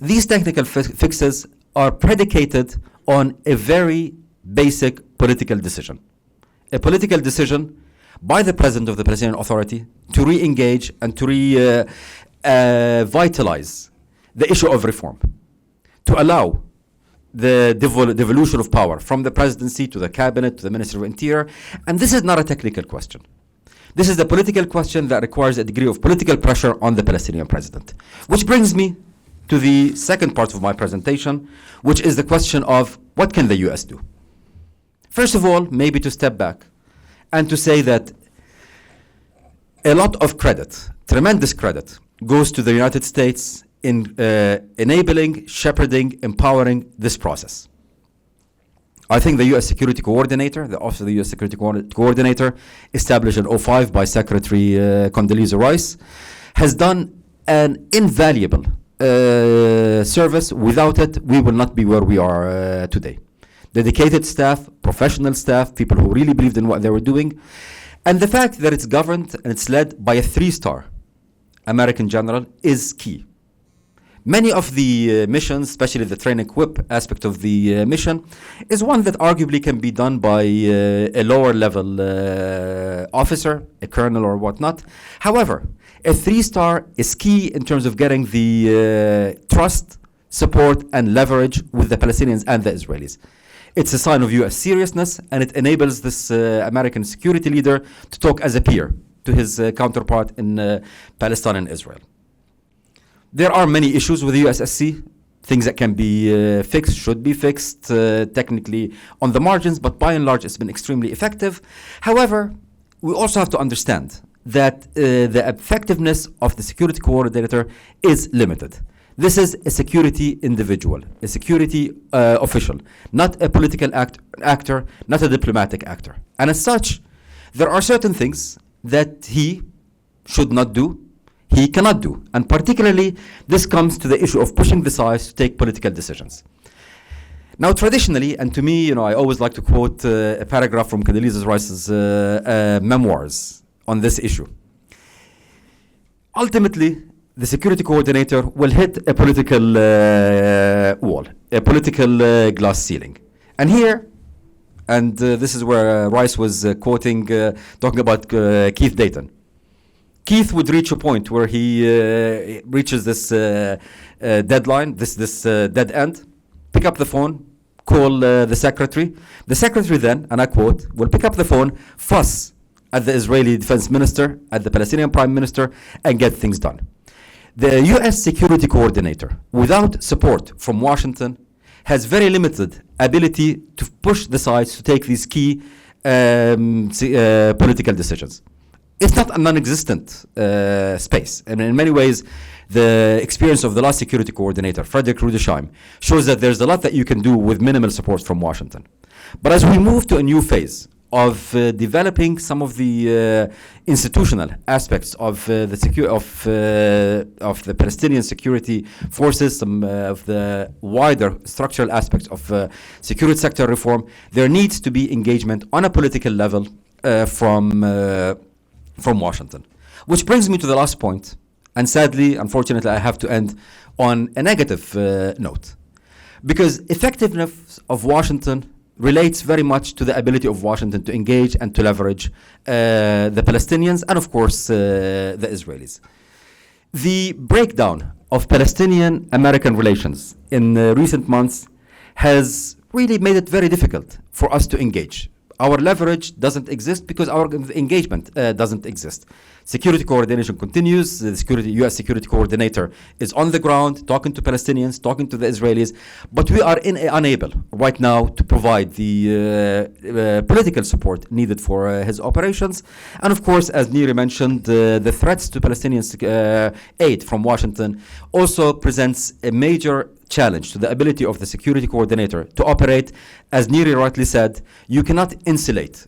[SPEAKER 3] these technical fixes are predicated on a very basic political decision. A political decision by the President of the Palestinian Authority to re-engage and to revitalize the issue of reform, to allow the devolution of power from the presidency to the cabinet to the Minister of Interior. And this is not a technical question. This is a political question that requires a degree of political pressure on the Palestinian president. Which brings me to the second part of my presentation, which is the question of what can the U.S. do? First of all, maybe to step back and to say that a lot of credit, tremendous credit, goes to the United States in enabling, shepherding, empowering this process. I think the U.S. Security Coordinator, the Office of the U.S. Security Coordinator, established in 2005 by Secretary Condoleezza Rice, has done an invaluable service. Without it, we will not be where we are today. Dedicated staff, professional staff, people who really believed in what they were doing. And the fact that it's governed and it's led by a 3-star American general is key. Many of the missions, especially the train equip aspect of the mission, is one that arguably can be done by a lower level officer, a colonel or whatnot. However, a 3-star is key in terms of getting the trust, support, and leverage with the Palestinians and the Israelis. It's a sign of U.S. seriousness, and it enables this American security leader to talk as a peer to his counterpart in Palestine and Israel. There are many issues with the USSC, things that can be fixed, should be fixed technically on the margins, but by and large it's been extremely effective. However, we also have to understand that the effectiveness of the security coordinator is limited. This is a security individual, a security official, not a political actor, not a diplomatic actor. And as such, there are certain things that he should not do, he cannot do. And particularly, this comes to the issue of pushing the sides to take political decisions. Now, traditionally, and to me, I always like to quote a paragraph from Condoleezza Rice's memoirs on this issue. Ultimately, the security coordinator will hit a political wall, a political glass ceiling. And here, and this is where Rice was quoting, talking about Keith Dayton. Keith would reach a point where he reaches this deadline, this dead end, pick up the phone, call the secretary. The secretary then, and I quote, will pick up the phone, fuss at the Israeli defense minister, at the Palestinian prime minister, and get things done. The U.S. security coordinator, without support from Washington, has very limited ability to push the sides to take these key political decisions. It's not a non-existent space. And in many ways, the experience of the last security coordinator, Frederick Rudesheim, shows that there's a lot that you can do with minimal support from Washington. But as we move to a new phase of developing some of the institutional aspects of the Palestinian security forces, some of the wider structural aspects of security sector reform, there needs to be engagement on a political level from Washington. Which brings me to the last point, and sadly, unfortunately, I have to end on a negative note. Because effectiveness of Washington relates very much to the ability of Washington to engage and to leverage the Palestinians and, of course, the Israelis. The breakdown of Palestinian-American relations in recent months has really made it very difficult for us to engage. Our leverage doesn't exist because our engagement doesn't exist. Security coordination continues. The U.S. security coordinator is on the ground, talking to Palestinians, talking to the Israelis, but we are unable right now to provide the political support needed for his operations. And of course, as Neri mentioned, the threats to Palestinian aid from Washington also presents a major challenge to the ability of the security coordinator to operate. As Neri rightly said, you cannot insulate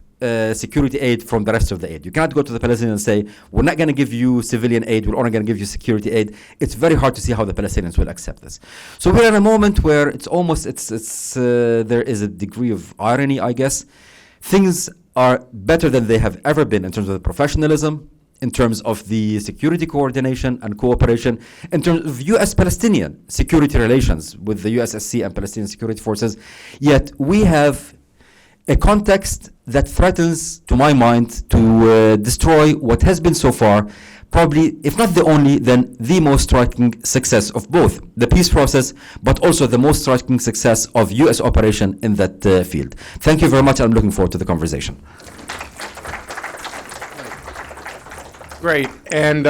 [SPEAKER 3] security aid from the rest of the aid. You cannot go to the Palestinians and say, we're not going to give you civilian aid, we're only going to give you security aid. It's very hard to see how the Palestinians will accept this. So we're in a moment where it's almost, there is a degree of irony, I guess. Things are better than they have ever been in terms of the professionalism, in terms of the security coordination and cooperation, in terms of U.S.-Palestinian security relations with the USSC and Palestinian security forces. Yet we have a context that threatens, to my mind, to destroy what has been so far, probably, if not the only, then the most striking success of both the peace process, but also the most striking success of U.S. operation in that field. Thank you very much. I'm looking forward to the conversation.
[SPEAKER 1] Great. And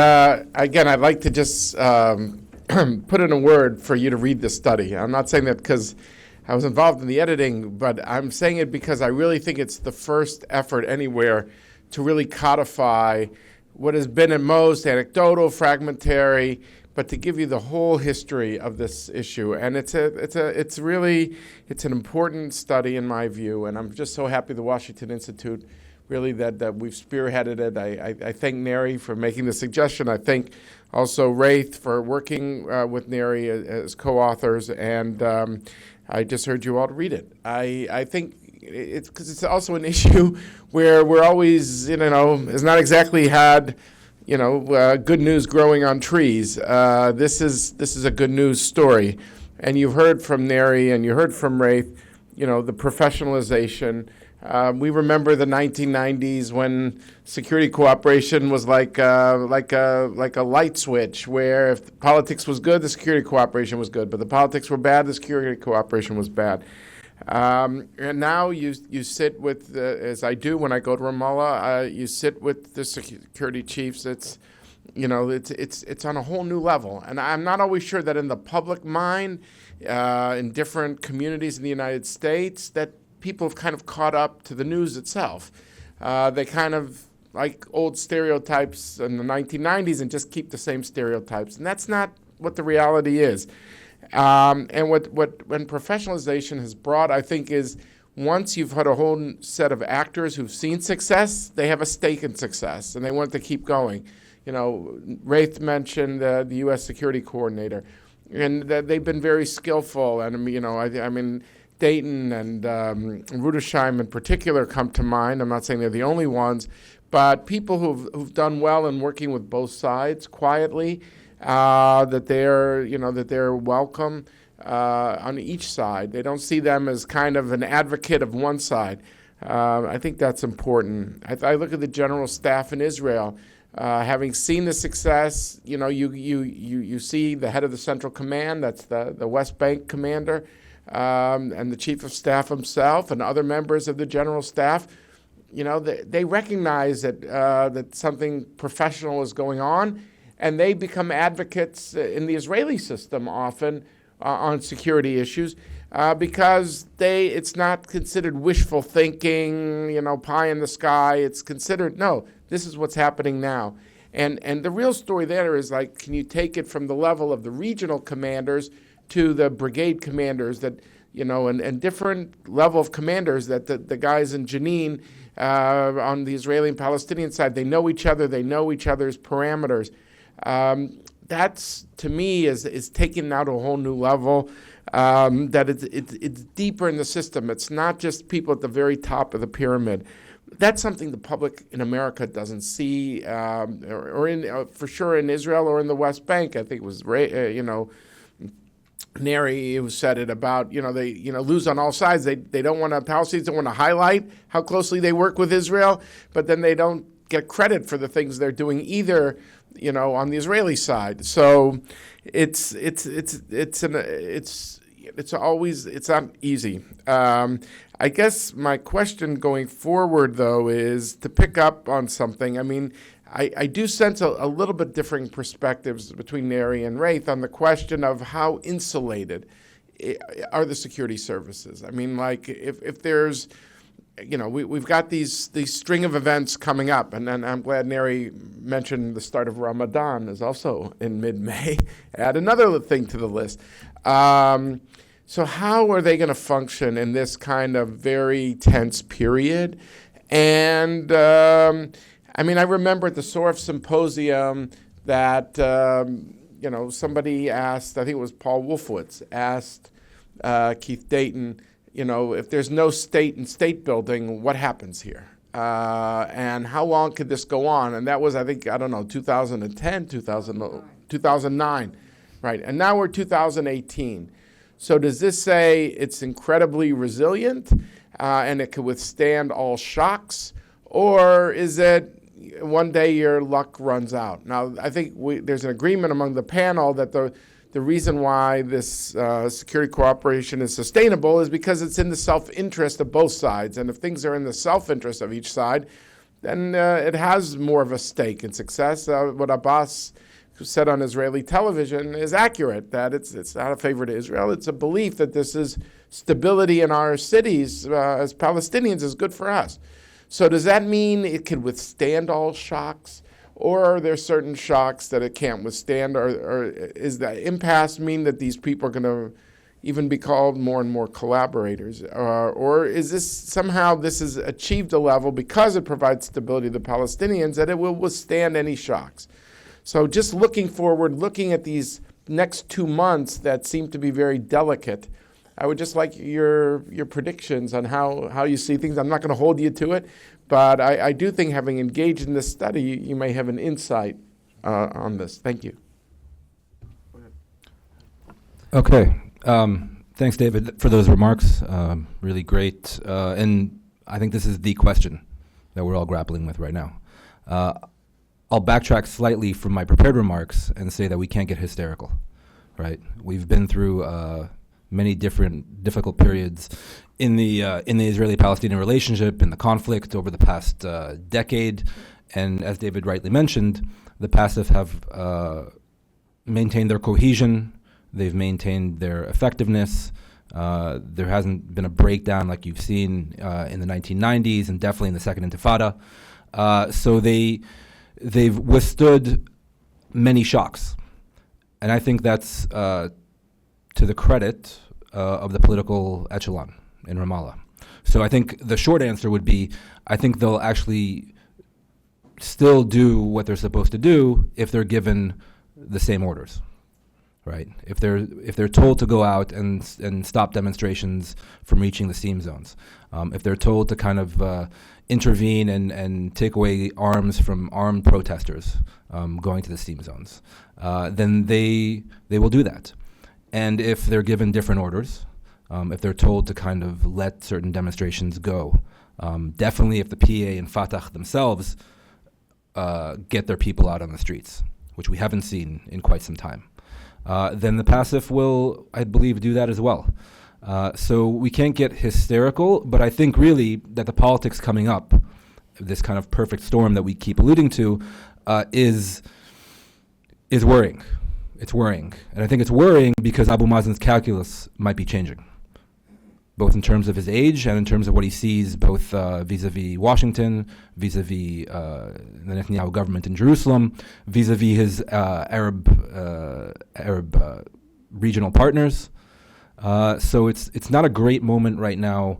[SPEAKER 1] again, I'd like to just put in a word for you to read the study. I'm not saying that because I was involved in the editing, but I'm saying it because I really think it's the first effort anywhere to really codify what has been at most anecdotal, fragmentary, but to give you the whole history of this issue. And it's an important study in my view, and I'm just so happy the Washington Institute really that we've spearheaded it. I thank Neri for making the suggestion. I thank also Wraith for working with Neri as co-authors, and I just urge you all to read it. I think it's because it's also an issue where we're always, has not exactly had, good news growing on trees. This is a good news story, and you've heard from Neri and you heard from Wraith, the professionalization. We remember the 1990s when security cooperation was like a light switch, where if politics was good, the security cooperation was good, but the politics were bad, the security cooperation was bad. And now you sit with, as I do when I go to Ramallah, you sit with the security chiefs. It's on a whole new level, and I'm not always sure that in the public mind, in different communities in the United States, that people have kind of caught up to the news itself. They kind of like old stereotypes in the 1990s and just keep the same stereotypes. And that's not what the reality is. And when professionalization has brought, I think, is once you've had a whole set of actors who've seen success, they have a stake in success, and they want to keep going. You know, Raith mentioned the U.S. security coordinator, and they've been very skillful. And, you know, I mean, Dayton and Rudersheim in particular come to mind. I'm not saying they're the only ones, but people who've done well in working with both sides quietly, that they're welcome on each side. They don't see them as kind of an advocate of one side. I think that's important. I look at the general staff in Israel. Having seen the success, you know, you see the head of the Central Command, that's the West Bank commander, and the chief of staff himself and other members of the general staff. You know, they recognize that something professional is going on, and they become advocates in the Israeli system often on security issues because it's not considered wishful thinking, you know, pie in the sky. It's considered, no, this is what's happening now. And the real story there is, like, can you take it from the level of the regional commanders to the brigade commanders that, you know, and different level of commanders that the guys in Jenin on the Israeli and Palestinian side, they know each other, they know each other's parameters. That's, to me, is taken now to a whole new level, that it's deeper in the system. It's not just people at the very top of the pyramid. That's something the public in America doesn't see, or in for sure in Israel or in the West Bank. I think it was, Neri who said it about, they, lose on all sides. They don't want to, Palestinians don't want to highlight how closely they work with Israel, but then they don't get credit for the things they're doing either, on the Israeli side. So it's not easy. I guess my question going forward, though, is to pick up on something. I mean, I do sense a little bit differing perspectives between Neri and Raith on the question of how insulated are the security services. I mean, like, if there's, we've got these string of events coming up, and then I'm glad Neri mentioned the start of Ramadan is also in mid-May. Add another thing to the list. So how are they going to function in this kind of very tense period? And I remember at the SORF symposium that somebody asked, I think it was Paul Wolfowitz, asked Keith Dayton, if there's no state and state building, what happens here? And how long could this go on? And that was, 2010, 2009, right? And now we're 2018. So does this say it's incredibly resilient and it can withstand all shocks? Or is it one day your luck runs out? Now, I think there's an agreement among the panel that the reason why this security cooperation is sustainable is because it's in the self-interest of both sides. And if things are in the self-interest of each side, then it has more of a stake in success. What Abbas said on Israeli television is accurate, that it's not a favor to Israel. It's a belief that this is stability in our cities as Palestinians is good for us. So does that mean it can withstand all shocks? Or are there certain shocks that it can't withstand? Or is the impasse mean that these people are going to even be called more and more collaborators? Or is this somehow this has achieved a level because it provides stability to the Palestinians that it will withstand any shocks? So just looking forward, looking at these next 2 months that seem to be very delicate, I would just like your predictions on how you see things. I'm not going to hold you to it, but I do think having engaged in this study, you may have an insight on this. Thank you.
[SPEAKER 2] Okay. Thanks, David, for those remarks. Really great. And I think this is the question that we're all grappling with right now. I'll backtrack slightly from my prepared remarks and say that we can't get hysterical, right? We've been through many different difficult periods in the Israeli-Palestinian relationship, in the conflict over the past decade, and as David rightly mentioned, the PASF have maintained their cohesion, they've maintained their effectiveness. There hasn't been a breakdown like you've seen in the 1990s and definitely in the Second Intifada. So they've withstood many shocks. And I think that's to the credit of the political echelon in Ramallah. So I think the short answer would be, I think they'll actually still do what they're supposed to do if they're given the same orders, right? If they're told to go out and stop demonstrations from reaching the seam zones, if they're told to kind of intervene and take away arms from armed protesters going to the seam zones, then they will do that. And if they're given different orders, if they're told to kind of let certain demonstrations go, definitely if the PA and Fatah themselves get their people out on the streets, which we haven't seen in quite some time, then the PASF will, I believe, do that as well. So we can't get hysterical, but I think really that the politics coming up, this kind of perfect storm that we keep alluding to, is worrying. It's worrying. And I think it's worrying because Abu Mazen's calculus might be changing, both in terms of his age and in terms of what he sees both vis-a-vis Washington, vis-a-vis the Netanyahu government in Jerusalem, vis-a-vis his Arab regional partners. So it's not a great moment right now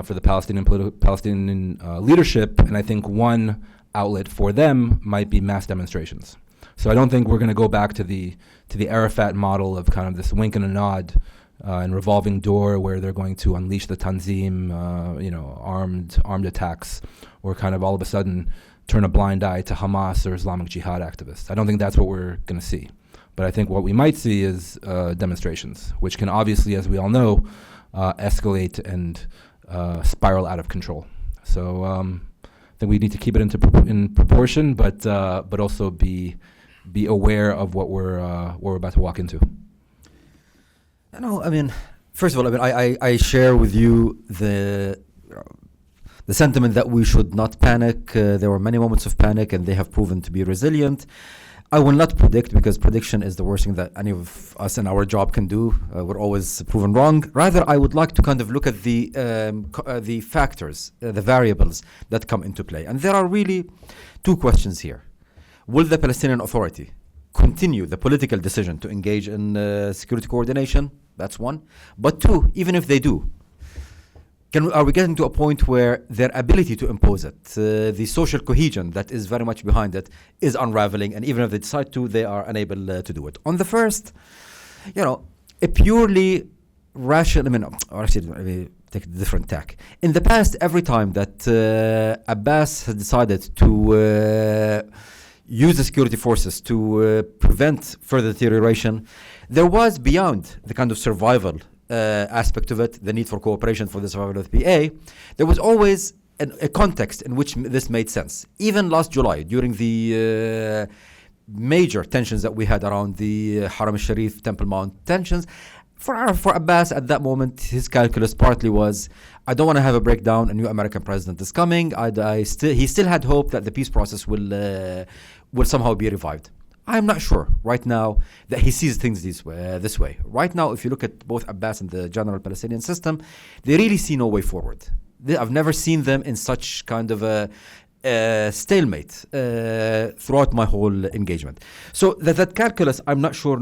[SPEAKER 2] for the Palestinian leadership, and I think one outlet for them might be mass demonstrations. So I don't think we're going to go back to the Arafat model of kind of this wink and a nod and revolving door where they're going to unleash the Tanzim, armed attacks, or kind of all of a sudden turn a blind eye to Hamas or Islamic Jihad activists. I don't think that's what we're going to see. But I think what we might see is demonstrations, which can obviously, as we all know, escalate and spiral out of control. So I think we need to keep it in proportion, but also be aware of what we're about to walk into.
[SPEAKER 3] No, I mean, first of all, I share with you the sentiment that we should not panic. There were many moments of panic, and they have proven to be resilient. I will not predict, because prediction is the worst thing that any of us in our job can do. We're always proven wrong. Rather, I would like to kind of look at the factors, the variables that come into play. And there are really two questions here. Will the Palestinian Authority continue the political decision to engage in security coordination? That's one. But two, even if they do, are we getting to a point where their ability to impose it, the social cohesion that is very much behind it, is unraveling, and even if they decide to, they are unable to do it? On the first, a purely rational, or actually, let me take a different tack. In the past, every time that Abbas has decided to use the security forces to prevent further deterioration, there was, beyond the kind of survival aspect of it, the need for cooperation for the survival of the PA, there was always a context in which this made sense. Even last July, during the major tensions that we had around the Haram al-Sharif, Temple Mount tensions, for Abbas at that moment, his calculus partly was, I don't want to have a breakdown, a new American president is coming. He still had hope that the peace process will somehow be revived. I'm not sure right now that he sees things this way. Right now, if you look at both Abbas and the general Palestinian system, they really see no way forward. I've never seen them in such kind of a stalemate throughout my whole engagement. So that calculus, I'm not sure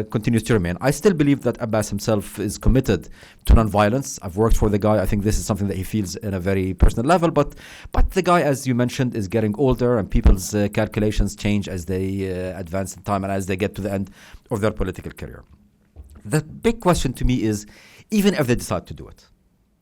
[SPEAKER 3] continues to remain. I still believe that Abbas himself is committed to nonviolence. I've worked for the guy. I think this is something that he feels in a very personal level. But the guy, as you mentioned, is getting older, and people's calculations change as they advance in time and as they get to the end of their political career. The big question to me is, even if they decide to do it,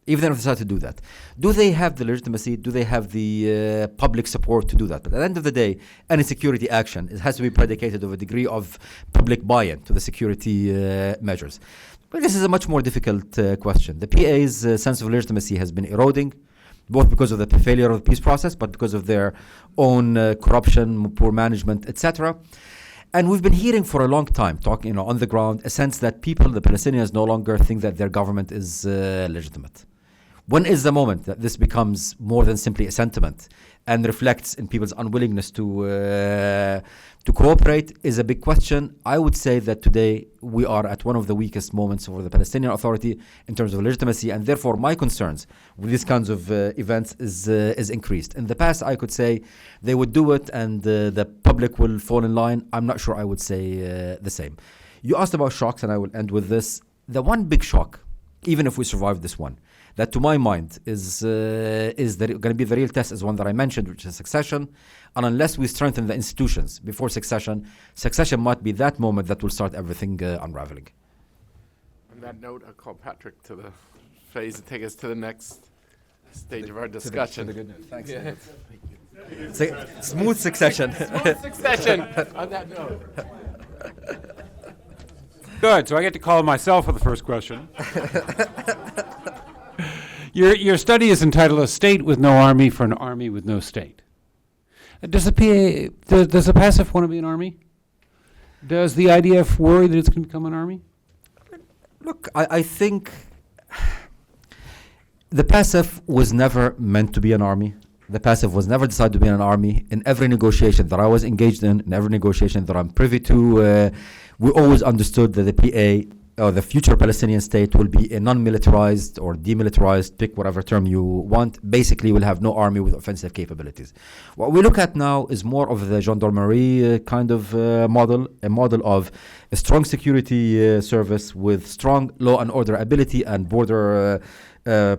[SPEAKER 3] even if they decide to do that, do they have the legitimacy? Do they have the public support to do that? But at the end of the day, any security action, it has to be predicated of a degree of public buy-in to the security measures. But this is a much more difficult question. The PA's sense of legitimacy has been eroding, both because of the failure of the peace process, but because of their own corruption, poor management, etc. And we've been hearing for a long time, talking on the ground, a sense that people, the Palestinians, no longer think that their government is legitimate. When is the moment that this becomes more than simply a sentiment and reflects in people's unwillingness to cooperate is a big question. I would say that today we are at one of the weakest moments for the Palestinian Authority in terms of legitimacy, and therefore my concerns with these kinds of events is increased. In the past, I could say they would do it and the public will fall in line. I'm not sure I would say the same. You asked about shocks, and I will end with this. The one big shock, even if we survive this one, that to my mind is going to be the real test, is one that I mentioned, which is succession. And unless we strengthen the institutions before succession might be that moment that will start everything unraveling.
[SPEAKER 1] On that note, I'll call Patrick to the phase to take us to the next stage of our discussion.
[SPEAKER 3] To the good news. Thanks. Yeah. Smooth succession.
[SPEAKER 1] Smooth succession. On that note.
[SPEAKER 4] Good. So I get to call myself for the first question. Your study is entitled "A State with No Army for an Army with No State." Does the PASF want to be an army? Does the IDF worry that it's going to become an army?
[SPEAKER 3] Look, I think the PASF was never meant to be an army. The PASF was never decided to be an army. In every negotiation that I was engaged in every negotiation that I'm privy to, we always understood that the PA, or the future Palestinian state, will be a non-militarized or demilitarized, pick whatever term you want. Basically, we'll have no army with offensive capabilities. What we look at now is more of the gendarmerie kind of model, a model of a strong security service with strong law and order ability and border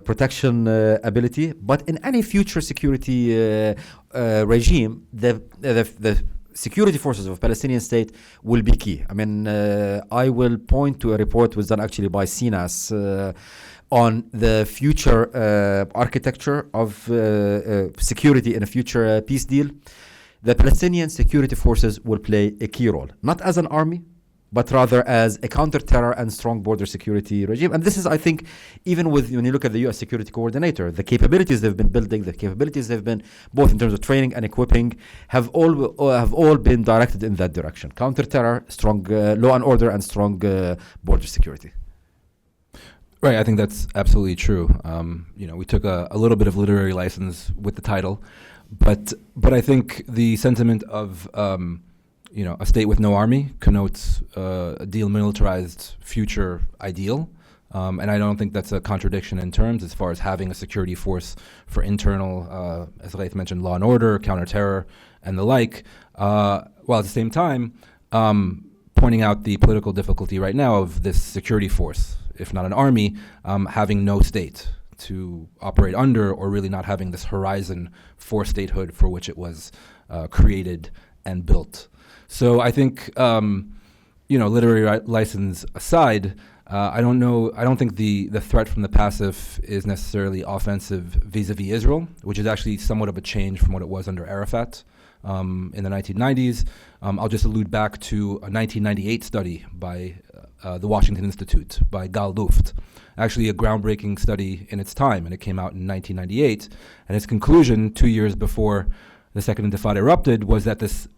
[SPEAKER 3] protection ability. But in any future security regime, the security forces of Palestinian state will be key. I mean, I will point to a report was done actually by CNAS on the future architecture of security in a future peace deal. The Palestinian security forces will play a key role, not as an army, but rather as a counter-terror and strong border security regime. And this is, I think, even with, when you look at the U.S. security coordinator, the capabilities they've been building, the capabilities they've been, both in terms of training and equipping, have all been directed in that direction. Counter-terror, strong law and order, and strong border security.
[SPEAKER 2] Right, I think that's absolutely true. We took a little bit of literary license with the title, but I think the sentiment of a state with no army connotes a demilitarized future ideal. And I don't think that's a contradiction in terms as far as having a security force for internal, as Raif mentioned, law and order, counterterror, and the like, while at the same time pointing out the political difficulty right now of this security force, if not an army, having no state to operate under, or really not having this horizon for statehood for which it was created and built. So I think, literary license aside, I don't think the threat from the PASF is necessarily offensive vis-a-vis Israel, which is actually somewhat of a change from what it was under Arafat in the 1990s. I'll just allude back to a 1998 study by the Washington Institute by Gal Luft, actually a groundbreaking study in its time, and it came out in 1998. And its conclusion, 2 years before the Second Intifada erupted, was that this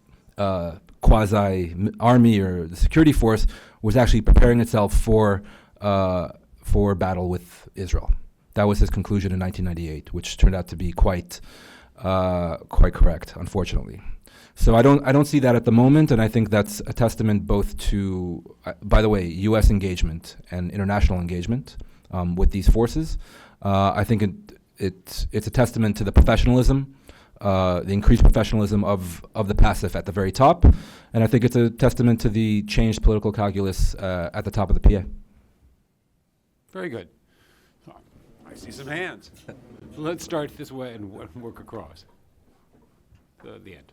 [SPEAKER 2] quasi-army or the security force was actually preparing itself for battle with Israel. That was his conclusion in 1998, which turned out to be quite correct, unfortunately. So I don't see that at the moment, and I think that's a testament both to, by the way, U.S. engagement and international engagement with these forces. I think it's a testament to the professionalism, the increased professionalism of the PASF at the very top, and I think it's a testament to the changed political calculus at the top of the PA.
[SPEAKER 4] Very good. I see some hands. Let's start this way and work across the end.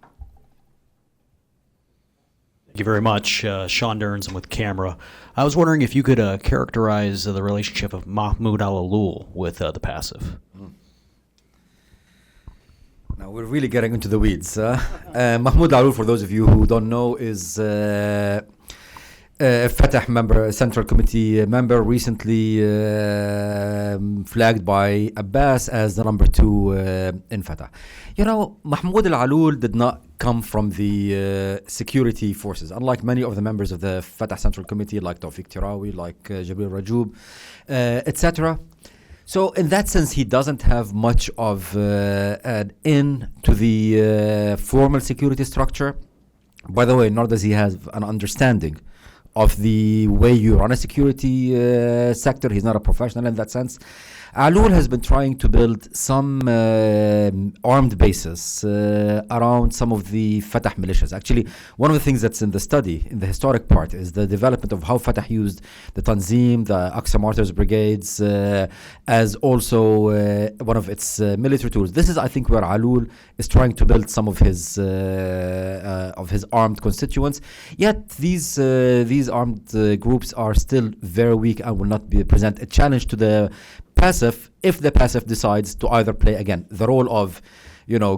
[SPEAKER 5] Thank you very much. Sean Derns, I'm with Camera. I was wondering if you could characterize the relationship of Mahmoud al-Alul with the PASF.
[SPEAKER 3] Now we're really getting into the weeds. Mahmoud al-Alul, for those of you who don't know, is a Fatah member, a Central Committee member, recently flagged by Abbas as the number 2 in Fatah. Mahmoud al-Alul did not come from the security forces, unlike many of the members of the Fatah Central Committee, like Tawfiq Tirawi, like Jabril Rajoub, etc. So in that sense, he doesn't have much of an in to the formal security structure. By the way, nor does he have an understanding of the way you run a security sector. He's not a professional in that sense. Alul has been trying to build some armed bases around some of the Fatah militias. Actually, one of the things that's in the study, in the historic part, is the development of how Fatah used the Tanzim, the Aqsa Martyrs Brigades, as also one of its military tools. This is, I think, where Alul is trying to build some of his armed constituents. Yet these armed groups are still very weak and will not present a challenge to the PASF if the PASF decides to either play again the role of,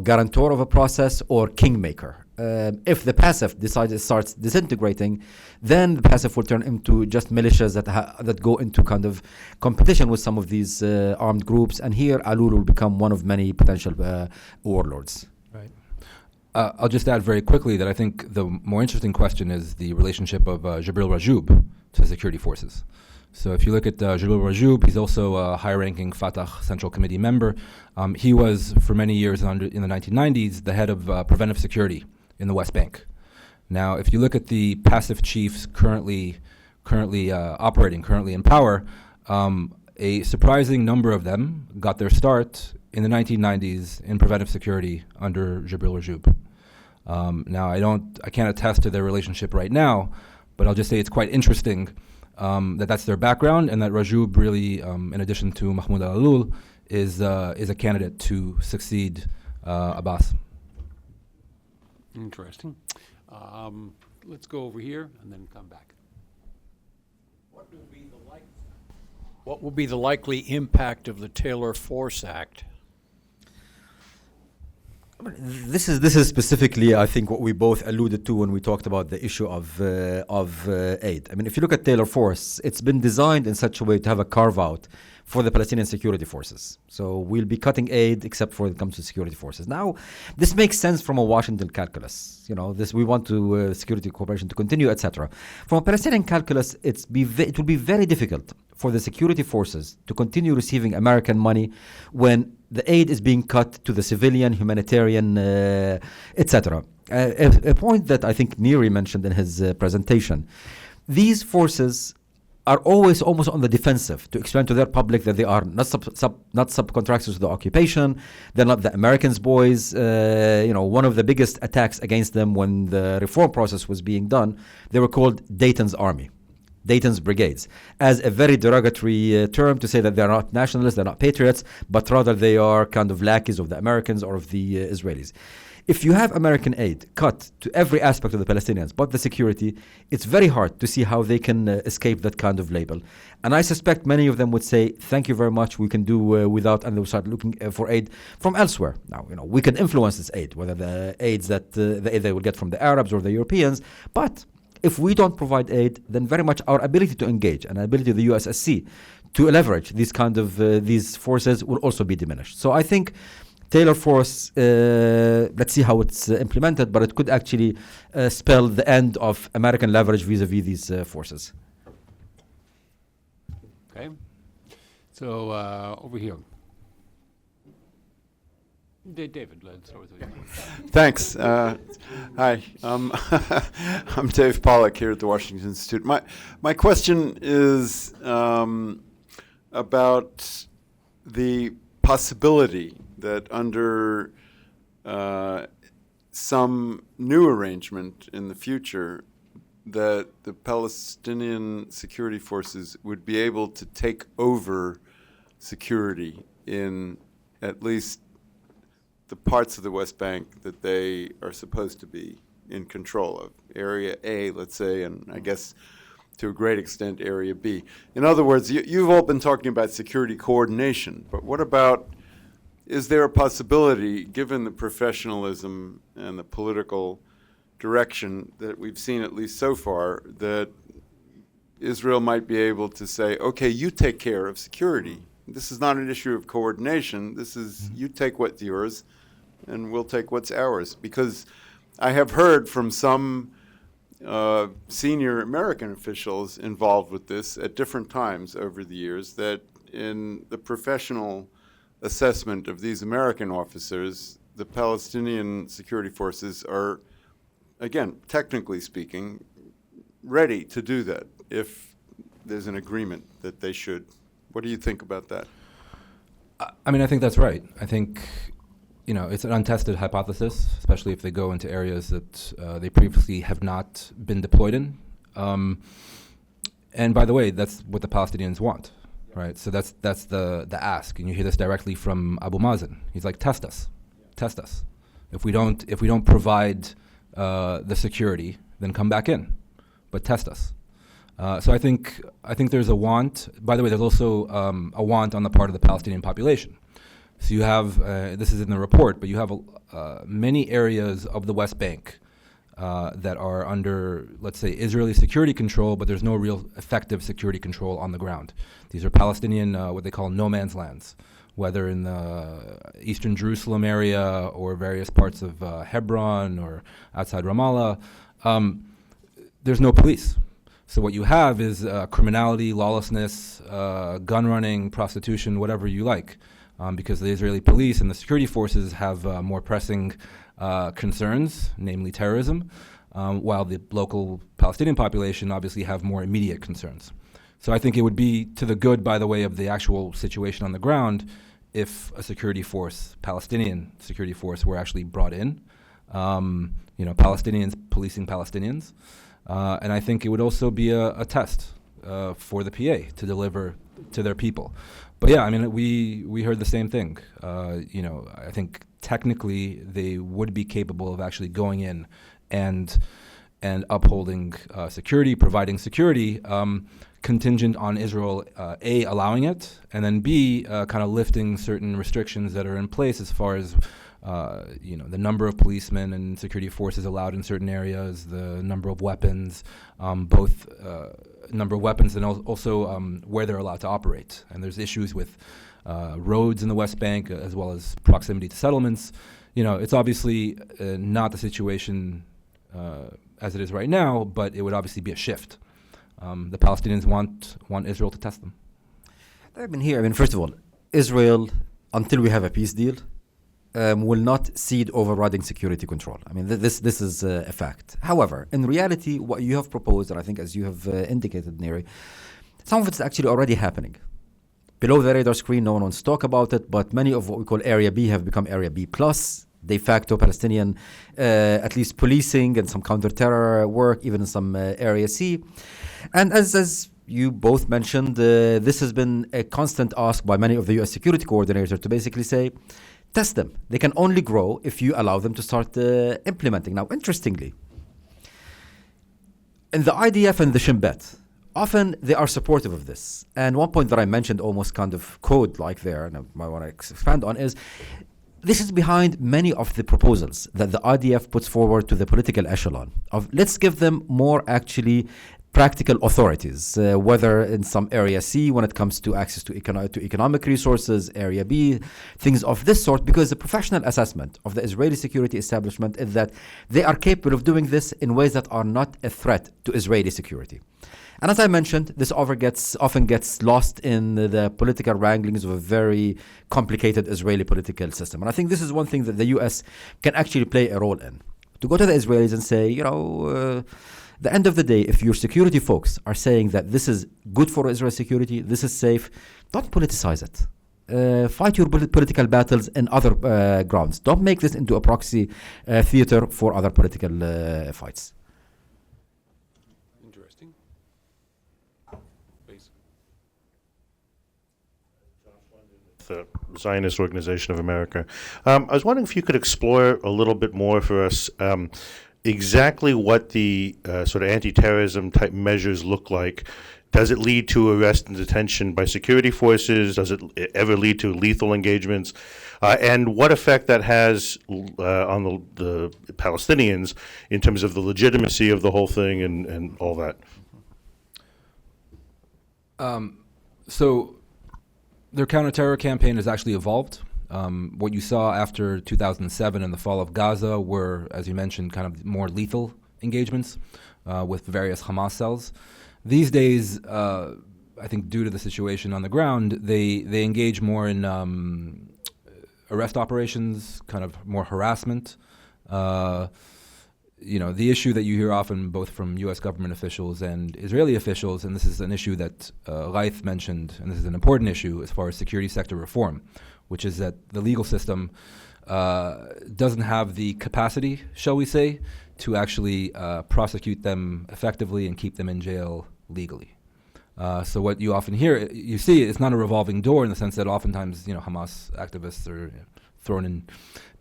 [SPEAKER 3] guarantor of a process or kingmaker. If the PASF starts disintegrating, then the PASF will turn into just militias that go into kind of competition with some of these armed groups, and here Alul will become one of many potential warlords.
[SPEAKER 2] Right. I'll just add very quickly that I think the more interesting question is the relationship of Jibril Rajoub to the security forces. So if you look at Jibril Rajoub, he's also a high-ranking Fatah Central Committee member. He was, for many years in the 1990s, the head of preventive security in the West Bank. Now, if you look at the PASF chiefs currently operating, currently in power, a surprising number of them got their start in the 1990s in preventive security under Jibril Rajoub. Now, I can't attest to their relationship right now, but I'll just say it's quite interesting that's their background, and that Rajoub really, in addition to Mahmoud al-Alul, is a candidate to succeed Abbas.
[SPEAKER 4] Interesting. Let's go over here and then come back.
[SPEAKER 6] What will be the likely impact of the Taylor Force Act?
[SPEAKER 3] This is specifically, I think, what we both alluded to when we talked about the issue of aid. I mean, if you look at Taylor Force, it's been designed in such a way to have a carve-out for the Palestinian security forces. So we'll be cutting aid except for when it comes to security forces. Now, this makes sense from a Washington calculus. We want to security cooperation to continue, etc. From a Palestinian calculus, it will be very difficult for the security forces to continue receiving American money when the aid is being cut to the civilian, humanitarian, etc. A point that I think Neri mentioned in his presentation. These forces are always almost on the defensive to explain to their public that they are not subcontractors to the occupation. They're not the Americans' boys. One of the biggest attacks against them when the reform process was being done, they were called Dayton's Army, Dayton's Brigades, as a very derogatory term to say that they're not nationalists, they're not patriots, but rather they are kind of lackeys of the Americans or of the Israelis. If you have American aid cut to every aspect of the Palestinians but the security, it's very hard to see how they can escape that kind of label. And I suspect many of them would say, thank you very much, we can do without, and they'll start looking for aid from elsewhere. Now, we can influence this aid, whether the aid they will get from the Arabs or the Europeans, but if we don't provide aid, then very much our ability to engage and ability of the USSC to leverage these kind of these forces will also be diminished. So I think Taylor Force, let's see how it's implemented, but it could actually spell the end of American leverage vis-a-vis these forces.
[SPEAKER 4] Okay. So over here. David, let's start with you.
[SPEAKER 7] Thanks. Hi, I'm Dave Pollack here at the Washington Institute. My question is about the possibility that under some new arrangement in the future, that the Palestinian security forces would be able to take over security in at least the parts of the West Bank that they are supposed to be in control of. Area A, let's say, and I guess to a great extent Area B. In other words, you've all been talking about security coordination, but what about, is there a possibility, given the professionalism and the political direction that we've seen at least so far, that Israel might be able to say, okay, you take care of security. This is not an issue of coordination. This is, you take what's yours, and we'll take what's ours. Because I have heard from some senior American officials involved with this at different times over the years that in the professional assessment of these American officers, the Palestinian security forces are, again, technically speaking, ready to do that if there's an agreement that they should. What do you think about that?
[SPEAKER 2] I mean, I think that's right. I think, it's an untested hypothesis, especially if they go into areas that they previously have not been deployed in. And by the way, that's what the Palestinians want, right? So that's the ask, and you hear this directly from Abu Mazen. He's like, test us. If we don't provide the security, then come back in, but test us. So I think there's a want. By the way, there's also a want on the part of the Palestinian population. So you have, this is in the report, but you have many areas of the West Bank that are under, let's say, Israeli security control, but there's no real effective security control on the ground. These are Palestinian, what they call no man's lands, whether in the eastern Jerusalem area or various parts of Hebron or outside Ramallah. There's no police. So what you have is criminality, lawlessness, gun running, prostitution, whatever you like, because the Israeli police and the security forces have more pressing concerns, namely terrorism, while the local Palestinian population obviously have more immediate concerns. So I think it would be to the good, by the way, of the actual situation on the ground if a security force, Palestinian security force, were actually brought in, Palestinians policing Palestinians. And I think it would also be a test for the PA to deliver to their people. But yeah, I mean, we heard the same thing. I think technically they would be capable of actually going in and upholding security, providing security, contingent on Israel, A, allowing it, and then B, kind of lifting certain restrictions that are in place as far as the number of policemen and security forces allowed in certain areas, the number of weapons, both number of weapons and also where they're allowed to operate. And there's issues with roads in the West Bank as well as proximity to settlements. It's obviously not the situation as it is right now, but it would obviously be a shift. The Palestinians want Israel to test them.
[SPEAKER 3] First of all, Israel, until we have a peace deal, will not cede overriding security control. This is a fact. However, in reality, what you have proposed, and I think as you have indicated, Neri, some of it's actually already happening. Below the radar screen, no one wants to talk about it, but many of what we call Area B have become Area B+, de facto Palestinian, at least policing and some counter-terror work, even in some Area C. And as you both mentioned, this has been a constant ask by many of the U.S. security coordinators to basically say, test them. They can only grow if you allow them to start implementing. Now, interestingly, in the IDF and the Shin Bet, often they are supportive of this. And one point that I mentioned, almost kind of code-like there, and I want to expand on, is this is behind many of the proposals that the IDF puts forward to the political echelon of let's give them more actually practical authorities, whether in some Area C when it comes to access to economic resources, Area B, things of this sort, because the professional assessment of the Israeli security establishment is that they are capable of doing this in ways that are not a threat to Israeli security. And as I mentioned, this often gets lost in the political wranglings of a very complicated Israeli political system. And I think this is one thing that the U.S. can actually play a role in. To go to the Israelis and say, the end of the day, if your security folks are saying that this is good for Israel security, this is safe, don't politicize it. Fight your political battles in other grounds. Don't make this into a proxy theater for other political fights.
[SPEAKER 4] Interesting. Please.
[SPEAKER 8] The Zionist Organization of America. I was wondering if you could explore a little bit more for us exactly what the sort of anti-terrorism type measures look like. Does it lead to arrest and detention by security forces? Does it ever lead to lethal engagements? And what effect that has on the Palestinians in terms of the legitimacy of the whole thing and all that?
[SPEAKER 2] So their counter-terror campaign has actually evolved. What you saw after 2007 and the fall of Gaza were, as you mentioned, kind of more lethal engagements with various Hamas cells. These days, I think due to the situation on the ground, they engage more in arrest operations, kind of more harassment. The issue that you hear often both from U.S. government officials and Israeli officials, and this is an issue that Riot mentioned, and this is an important issue as far as security sector reform, which is that the legal system doesn't have the capacity, shall we say, to actually prosecute them effectively and keep them in jail legally. So what you often hear, you see, it's not a revolving door in the sense that oftentimes, Hamas activists are thrown in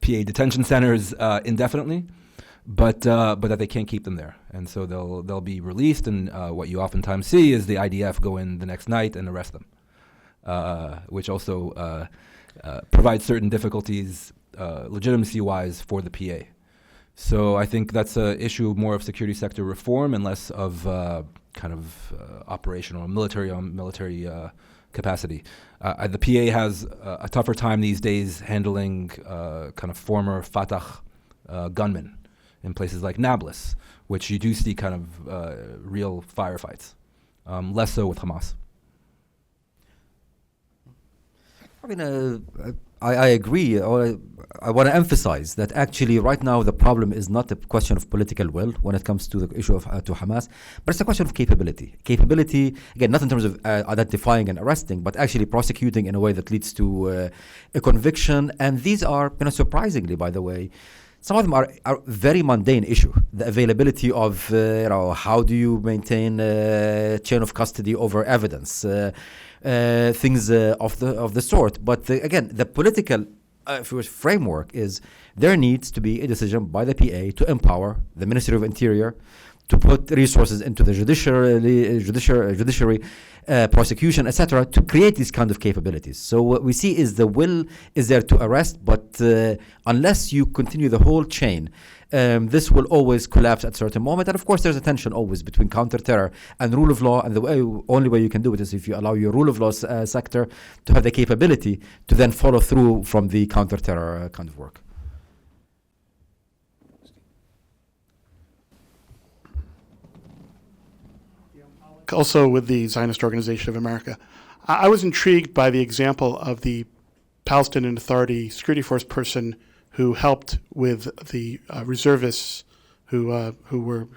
[SPEAKER 2] PA detention centers indefinitely, but that they can't keep them there, and so they'll be released. And what you oftentimes see is the IDF go in the next night and arrest them, which also provides certain difficulties legitimacy-wise for the PA. So I think that's an issue more of security sector reform and less of operational military capacity. The PA has a tougher time these days handling kind of former Fatah gunmen in places like Nablus, which you do see kind of real firefights. Less so with Hamas.
[SPEAKER 3] I mean, I agree. I want to emphasize that actually right now the problem is not a question of political will when it comes to the issue of to Hamas, but it's a question of capability. Capability, again, not in terms of identifying and arresting, but actually prosecuting in a way that leads to a conviction. And these are, surprisingly, by the way, some of them are very mundane issue. The availability of, how do you maintain chain of custody over evidence, things of the sort. But again, the political framework is there needs to be a decision by the PA to empower the Ministry of Interior to put resources into the judiciary, prosecution, etc., to create these kind of capabilities. So what we see is the will is there to arrest, but unless you continue the whole chain, this will always collapse at a certain moment. And of course, there's a tension always between counter-terror and rule of law. And the only way you can do it is if you allow your rule of law sector to have the capability to then follow through from the counter-terror kind of work.
[SPEAKER 9] Also with the Zionist Organization of America. I was intrigued by the example of the Palestinian Authority security force person who helped with the reservists who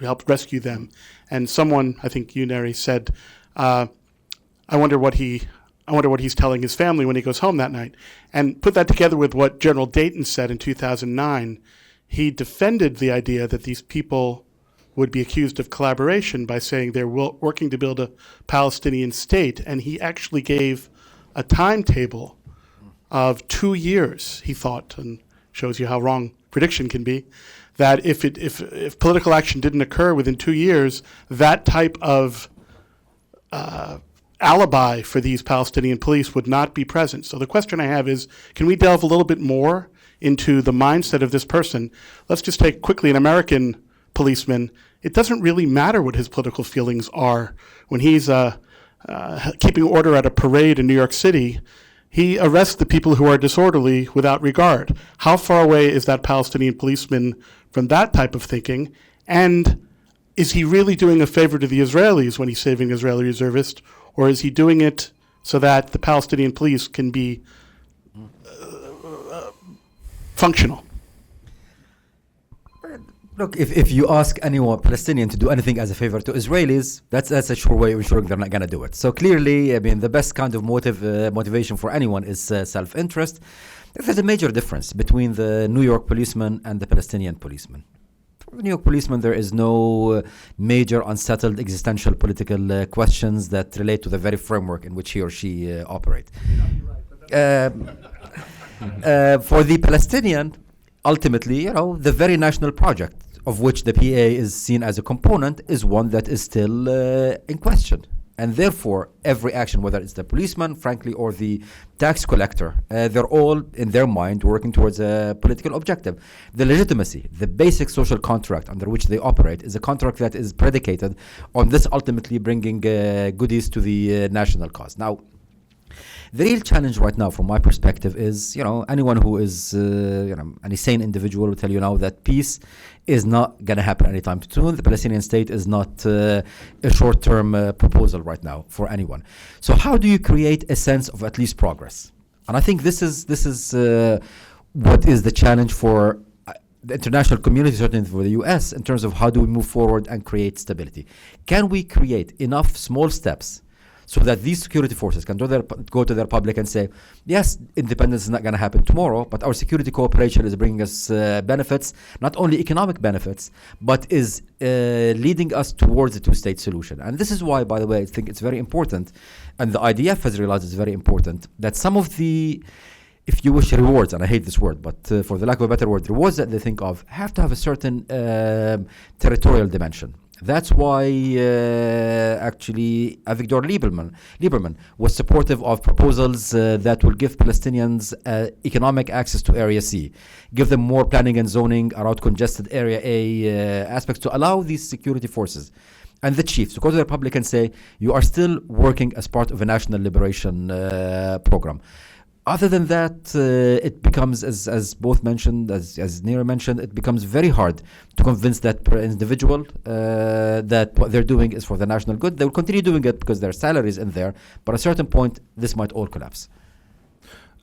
[SPEAKER 9] helped rescue them. And someone, I think you, Neri, said, I wonder what he's telling his family when he goes home that night. And put that together with what General Dayton said in 2009. He defended the idea that these people would be accused of collaboration by saying they're working to build a Palestinian state. And he actually gave a timetable of 2 years, he thought, and shows you how wrong prediction can be, that if political action didn't occur within 2 years, that type of alibi for these Palestinian police would not be present. So the question I have is, can we delve a little bit more into the mindset of this person? Let's just take quickly an American policeman. It doesn't really matter what his political feelings are. When he's keeping order at a parade in New York City, he arrests the people who are disorderly without regard. How far away is that Palestinian policeman from that type of thinking? And is he really doing a favor to the Israelis when he's saving Israeli reservists, or is he doing it so that the Palestinian police can be functional?
[SPEAKER 3] Look, if you ask anyone Palestinian to do anything as a favor to Israelis, that's a sure way of ensuring they're not going to do it. So clearly, I mean, the best kind of motivation for anyone is self-interest. There's a major difference between the New York policeman and the Palestinian policeman. For the New York policeman, there is no major unsettled existential political questions that relate to the very framework in which he or she operate. For the Palestinian, ultimately, the very national project of which the PA is seen as a component is one that is still in question. And therefore, every action, whether it's the policeman, frankly, or the tax collector, they're all, in their mind, working towards a political objective. The legitimacy, the basic social contract under which they operate is a contract that is predicated on this ultimately bringing goodies to the national cause. Now, The real challenge right now, from my perspective, is anyone who is any sane individual will tell you now that peace is not going to happen anytime soon. The Palestinian state is not a short-term proposal right now for anyone. So how do you create a sense of at least progress? And I think this is what is the challenge for the international community, certainly for the U.S., in terms of how do we move forward and create stability. Can we create enough small steps so that these security forces can go to their public and say, yes, independence is not going to happen tomorrow, but our security cooperation is bringing us benefits, not only economic benefits, but is leading us towards a two-state solution. And this is why, by the way, I think it's very important, and the IDF has realized it's very important, that some of the, if you wish, rewards, and I hate this word, but for the lack of a better word, rewards that they think of have to have a certain territorial dimension. That's why actually Avigdor Lieberman was supportive of proposals that will give Palestinians economic access to Area C, give them more planning and zoning around congested Area A aspects to allow these security forces and the chiefs to go to the public and say, you are still working as part of a national liberation program. Other than that, it becomes, as both mentioned, as Nira mentioned, it becomes very hard to convince that individual that what they're doing is for the national good. They will continue doing it because their salary is in there, but at a certain point, this might all collapse.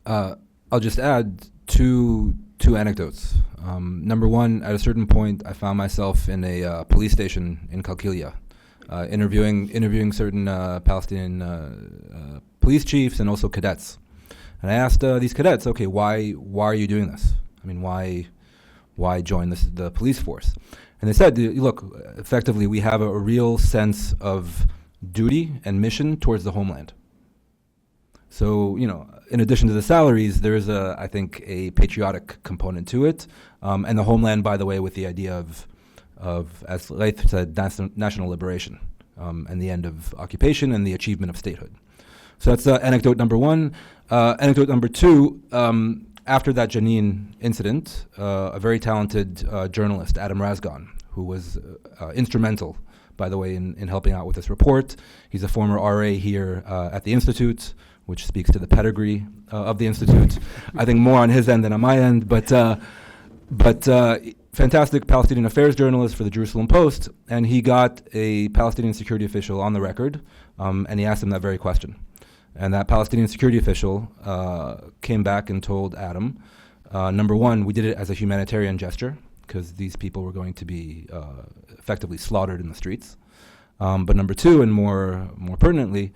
[SPEAKER 2] I'll just add two anecdotes. Number one, at a certain point, I found myself in a police station in Qalqilia, interviewing certain Palestinian police chiefs and also cadets. And I asked these cadets, okay, why are you doing this? I mean, why join the police force? And they said, look, effectively, we have a real sense of duty and mission towards the homeland. So, in addition to the salaries, there is I think, a patriotic component to it. And the homeland, by the way, with the idea of as Laith said, national liberation and the end of occupation and the achievement of statehood. So that's anecdote number one. Anecdote number two, after that Jenin incident, a very talented journalist, Adam Razgan, who was instrumental, by the way, in helping out with this report. He's a former RA here at the Institute, which speaks to the pedigree of the Institute. I think more on his end than on my end, but fantastic Palestinian affairs journalist for the Jerusalem Post, and he got a Palestinian security official on the record, and he asked him that very question. And that Palestinian security official came back and told Adam, number one, we did it as a humanitarian gesture because these people were going to be effectively slaughtered in the streets. But number two, and more pertinently,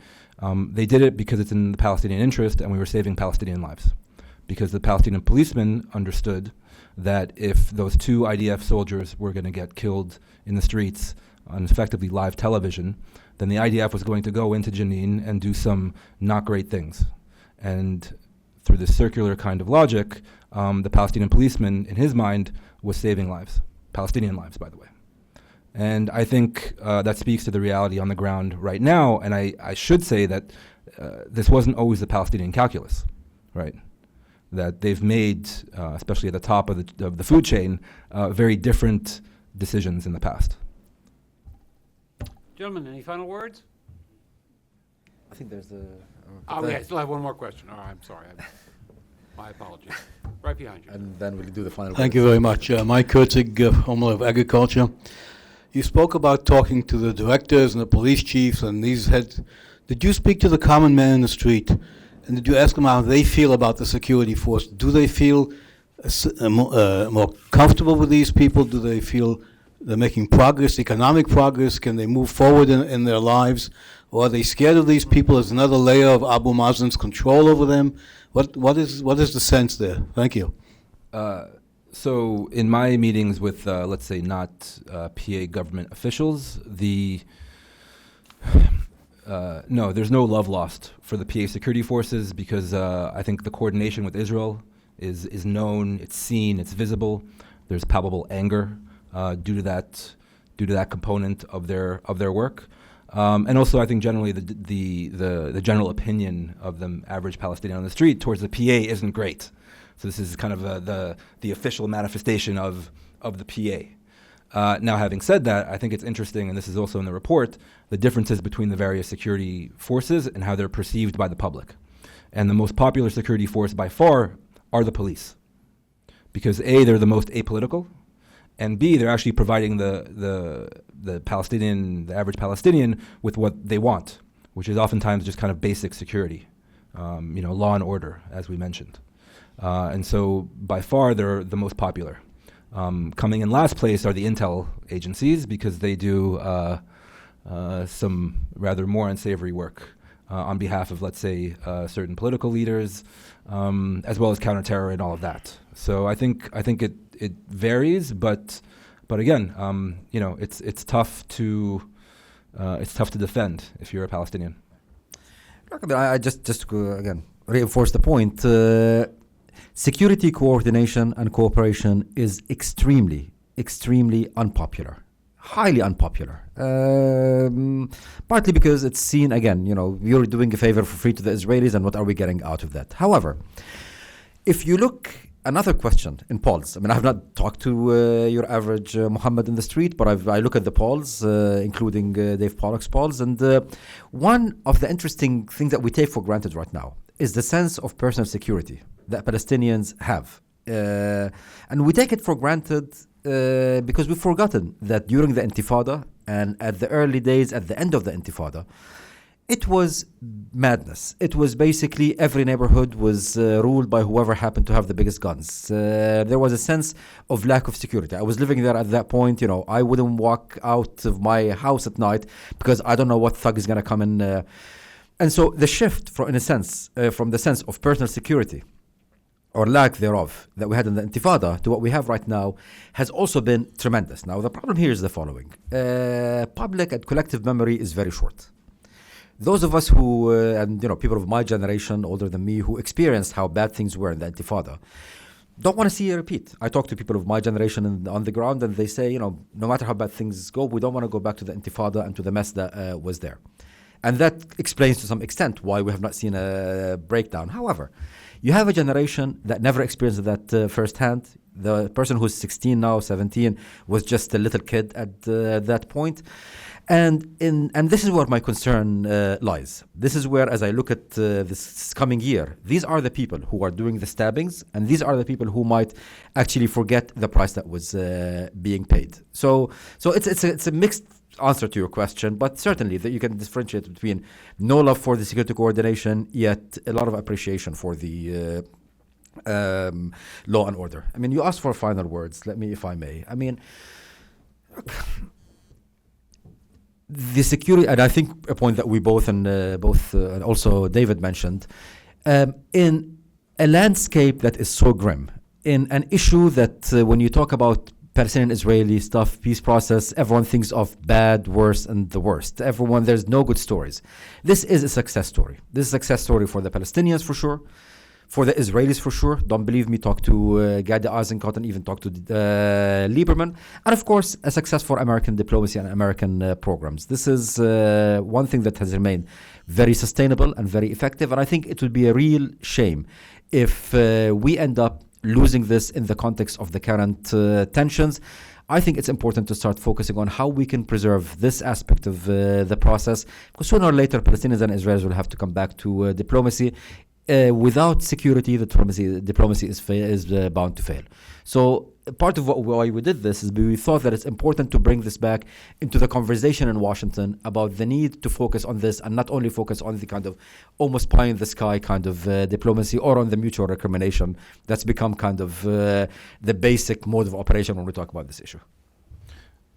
[SPEAKER 2] they did it because it's in the Palestinian interest and we were saving Palestinian lives. Because the Palestinian policemen understood that if those two IDF soldiers were going to get killed in the streets on effectively live television, then the IDF was going to go into Jenin and do some not great things. And through this circular kind of logic, the Palestinian policeman, in his mind, was saving lives, Palestinian lives, by the way. And I think that speaks to the reality on the ground right now. And I should say that this wasn't always the Palestinian calculus, right? That they've made, especially at the top of the food chain, very different decisions in the past.
[SPEAKER 4] Gentlemen, any final words?
[SPEAKER 3] I think there's the...
[SPEAKER 4] I still have one more question. Oh, I'm sorry. My apologies. Right behind you.
[SPEAKER 3] And then we'll do the final
[SPEAKER 10] Thank you very much. Mike Kurtzig, Homeland of Agriculture. You spoke about talking to the directors and the police chiefs and these heads. Did you speak to the common man in the street? And did you ask them how they feel about the security force? Do they feel more comfortable with these people? Do they feel they're making progress, economic progress? Can they move forward in their lives? Or are they scared of these people as another layer of Abu Mazen's control over them? What is the sense there? Thank you.
[SPEAKER 2] So in my meetings with, let's say, not PA government officials, no, there's no love lost for the PA security forces because I think the coordination with Israel is known, it's seen, it's visible. There's palpable anger due to that component of their work, and also I think generally the general opinion of the average Palestinian on the street towards the PA isn't great. So this is kind of the official manifestation of the PA. Now, having said that, I think it's interesting, and this is also in the report, the differences between the various security forces and how they're perceived by the public. And the most popular security force by far are the police. Because A, they're the most apolitical, and B, they're actually providing the average Palestinian with what they want, which is oftentimes just kind of basic security, law and order, as we mentioned. And so by far, they're the most popular. Coming in last place are the intel agencies because they do some rather more unsavory work on behalf of, let's say, certain political leaders, as well as counterterror and all of that. So I think it varies, but again, it's tough to defend if you're a Palestinian.
[SPEAKER 3] Look, I just again reinforce the point. Security coordination and cooperation is extremely unpopular, highly unpopular. Partly because it's seen, again, you're doing a favor for free to the Israelis, and what are we getting out of that? However, if you look, another question in polls, I mean, I have not talked to your average Muhammad in the street, but I look at the polls, including Dave Pollock's polls, and one of the interesting things that we take for granted right now is the sense of personal security that Palestinians have. And we take it for granted because we've forgotten that during the Intifada and at the early days, at the end of the Intifada, it was madness. It was basically every neighborhood was ruled by whoever happened to have the biggest guns. There was a sense of lack of security. I was living there at that point. I wouldn't walk out of my house at night because I don't know what thug is going to come in. And so the shift, from the sense of personal security or lack thereof that we had in the Intifada to what we have right now has also been tremendous. Now, the problem here is the following. Public and collective memory is very short. Those of us who, people of my generation, older than me, who experienced how bad things were in the Intifada, don't want to see a repeat. I talk to people of my generation on the ground, and they say, no matter how bad things go, we don't want to go back to the Intifada and to the mess that was there. And that explains to some extent why we have not seen a breakdown. However, you have a generation that never experienced that firsthand. The person who's 16 now, 17, was just a little kid at that point. And this is where my concern lies. This is where, as I look at this coming year, these are the people who are doing the stabbings, and these are the people who might actually forget the price that was being paid. So it's a mixed answer to your question, but certainly that you can differentiate between no love for the security coordination, yet a lot of appreciation for the law and order. I mean, you asked for final words. Let me, if I may. I mean, the security, and I think a point that we both and also David mentioned, in a landscape that is so grim, in an issue that when you talk about Palestinian-Israeli stuff, peace process, everyone thinks of bad, worse, and the worst. There's no good stories. This is a success story. This is a success story for the Palestinians, for sure. For the Israelis, for sure. Don't believe me, talk to Gadi Eisenkot and even talk to Lieberman. And of course, a success for American diplomacy and American programs. This is one thing that has remained very sustainable and very effective. And I think it would be a real shame if we end up losing this in the context of the current tensions. I think it's important to start focusing on how we can preserve this aspect of the process, because sooner or later, Palestinians and Israelis will have to come back to diplomacy. Without security, the diplomacy is bound to fail. So part of why we did this is we thought that it's important to bring this back into the conversation in Washington about the need to focus on this and not only focus on the kind of almost pie in the sky kind of diplomacy or on the mutual recrimination that's become kind of the basic mode of operation when we talk about this issue.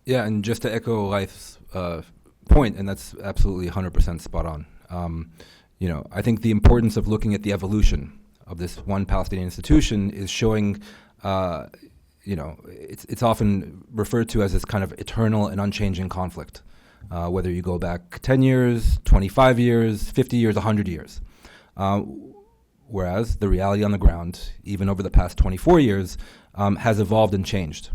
[SPEAKER 2] Yeah, and just to echo Raif's point, and that's absolutely 100% spot on. I think the importance of looking at the evolution of this one Palestinian institution is showing, it's often referred to as this kind of eternal and unchanging conflict, whether you go back 10 years, 25 years, 50 years, 100 years. Whereas the reality on the ground, even over the past 24 years, has evolved and changed.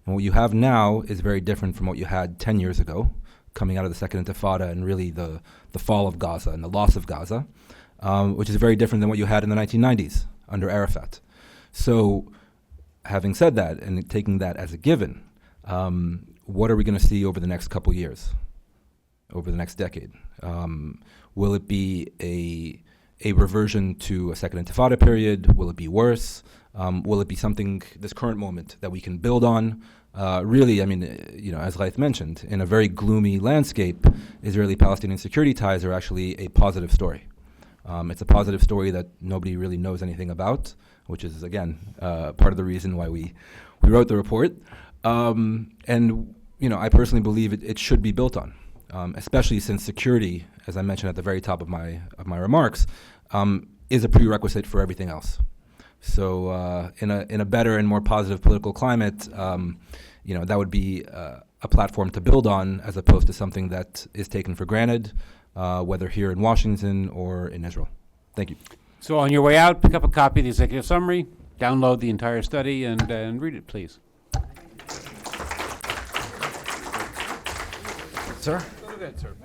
[SPEAKER 2] And what you have now is very different from what you had 10 years ago, coming out of the Second Intifada and really the fall of Gaza and the loss of Gaza, which is very different than what you had in the 1990s under Arafat. So having said that and taking that as a given, what are we going to see over the next couple years, over the next decade? Will it be a reversion to a second intifada period? Will it be worse? Will it be something, this current moment, that we can build on? Really, I mean, as Raif mentioned, in a very gloomy landscape, Israeli-Palestinian security ties are actually a positive story. It's a positive story that nobody really knows anything about, which is, again, part of the reason why we wrote the report. And I personally believe it should be built on, especially since security, as I mentioned at the very top of my remarks, is a prerequisite for everything else. So in a better and more positive political climate, that would be a platform to build on, as opposed to something that is taken for granted, whether here in Washington or in Israel. Thank you.
[SPEAKER 4] So on your way out, pick up a copy of the executive summary, download the entire study, and read it, please.
[SPEAKER 3] Sir?
[SPEAKER 4] Go ahead, sir.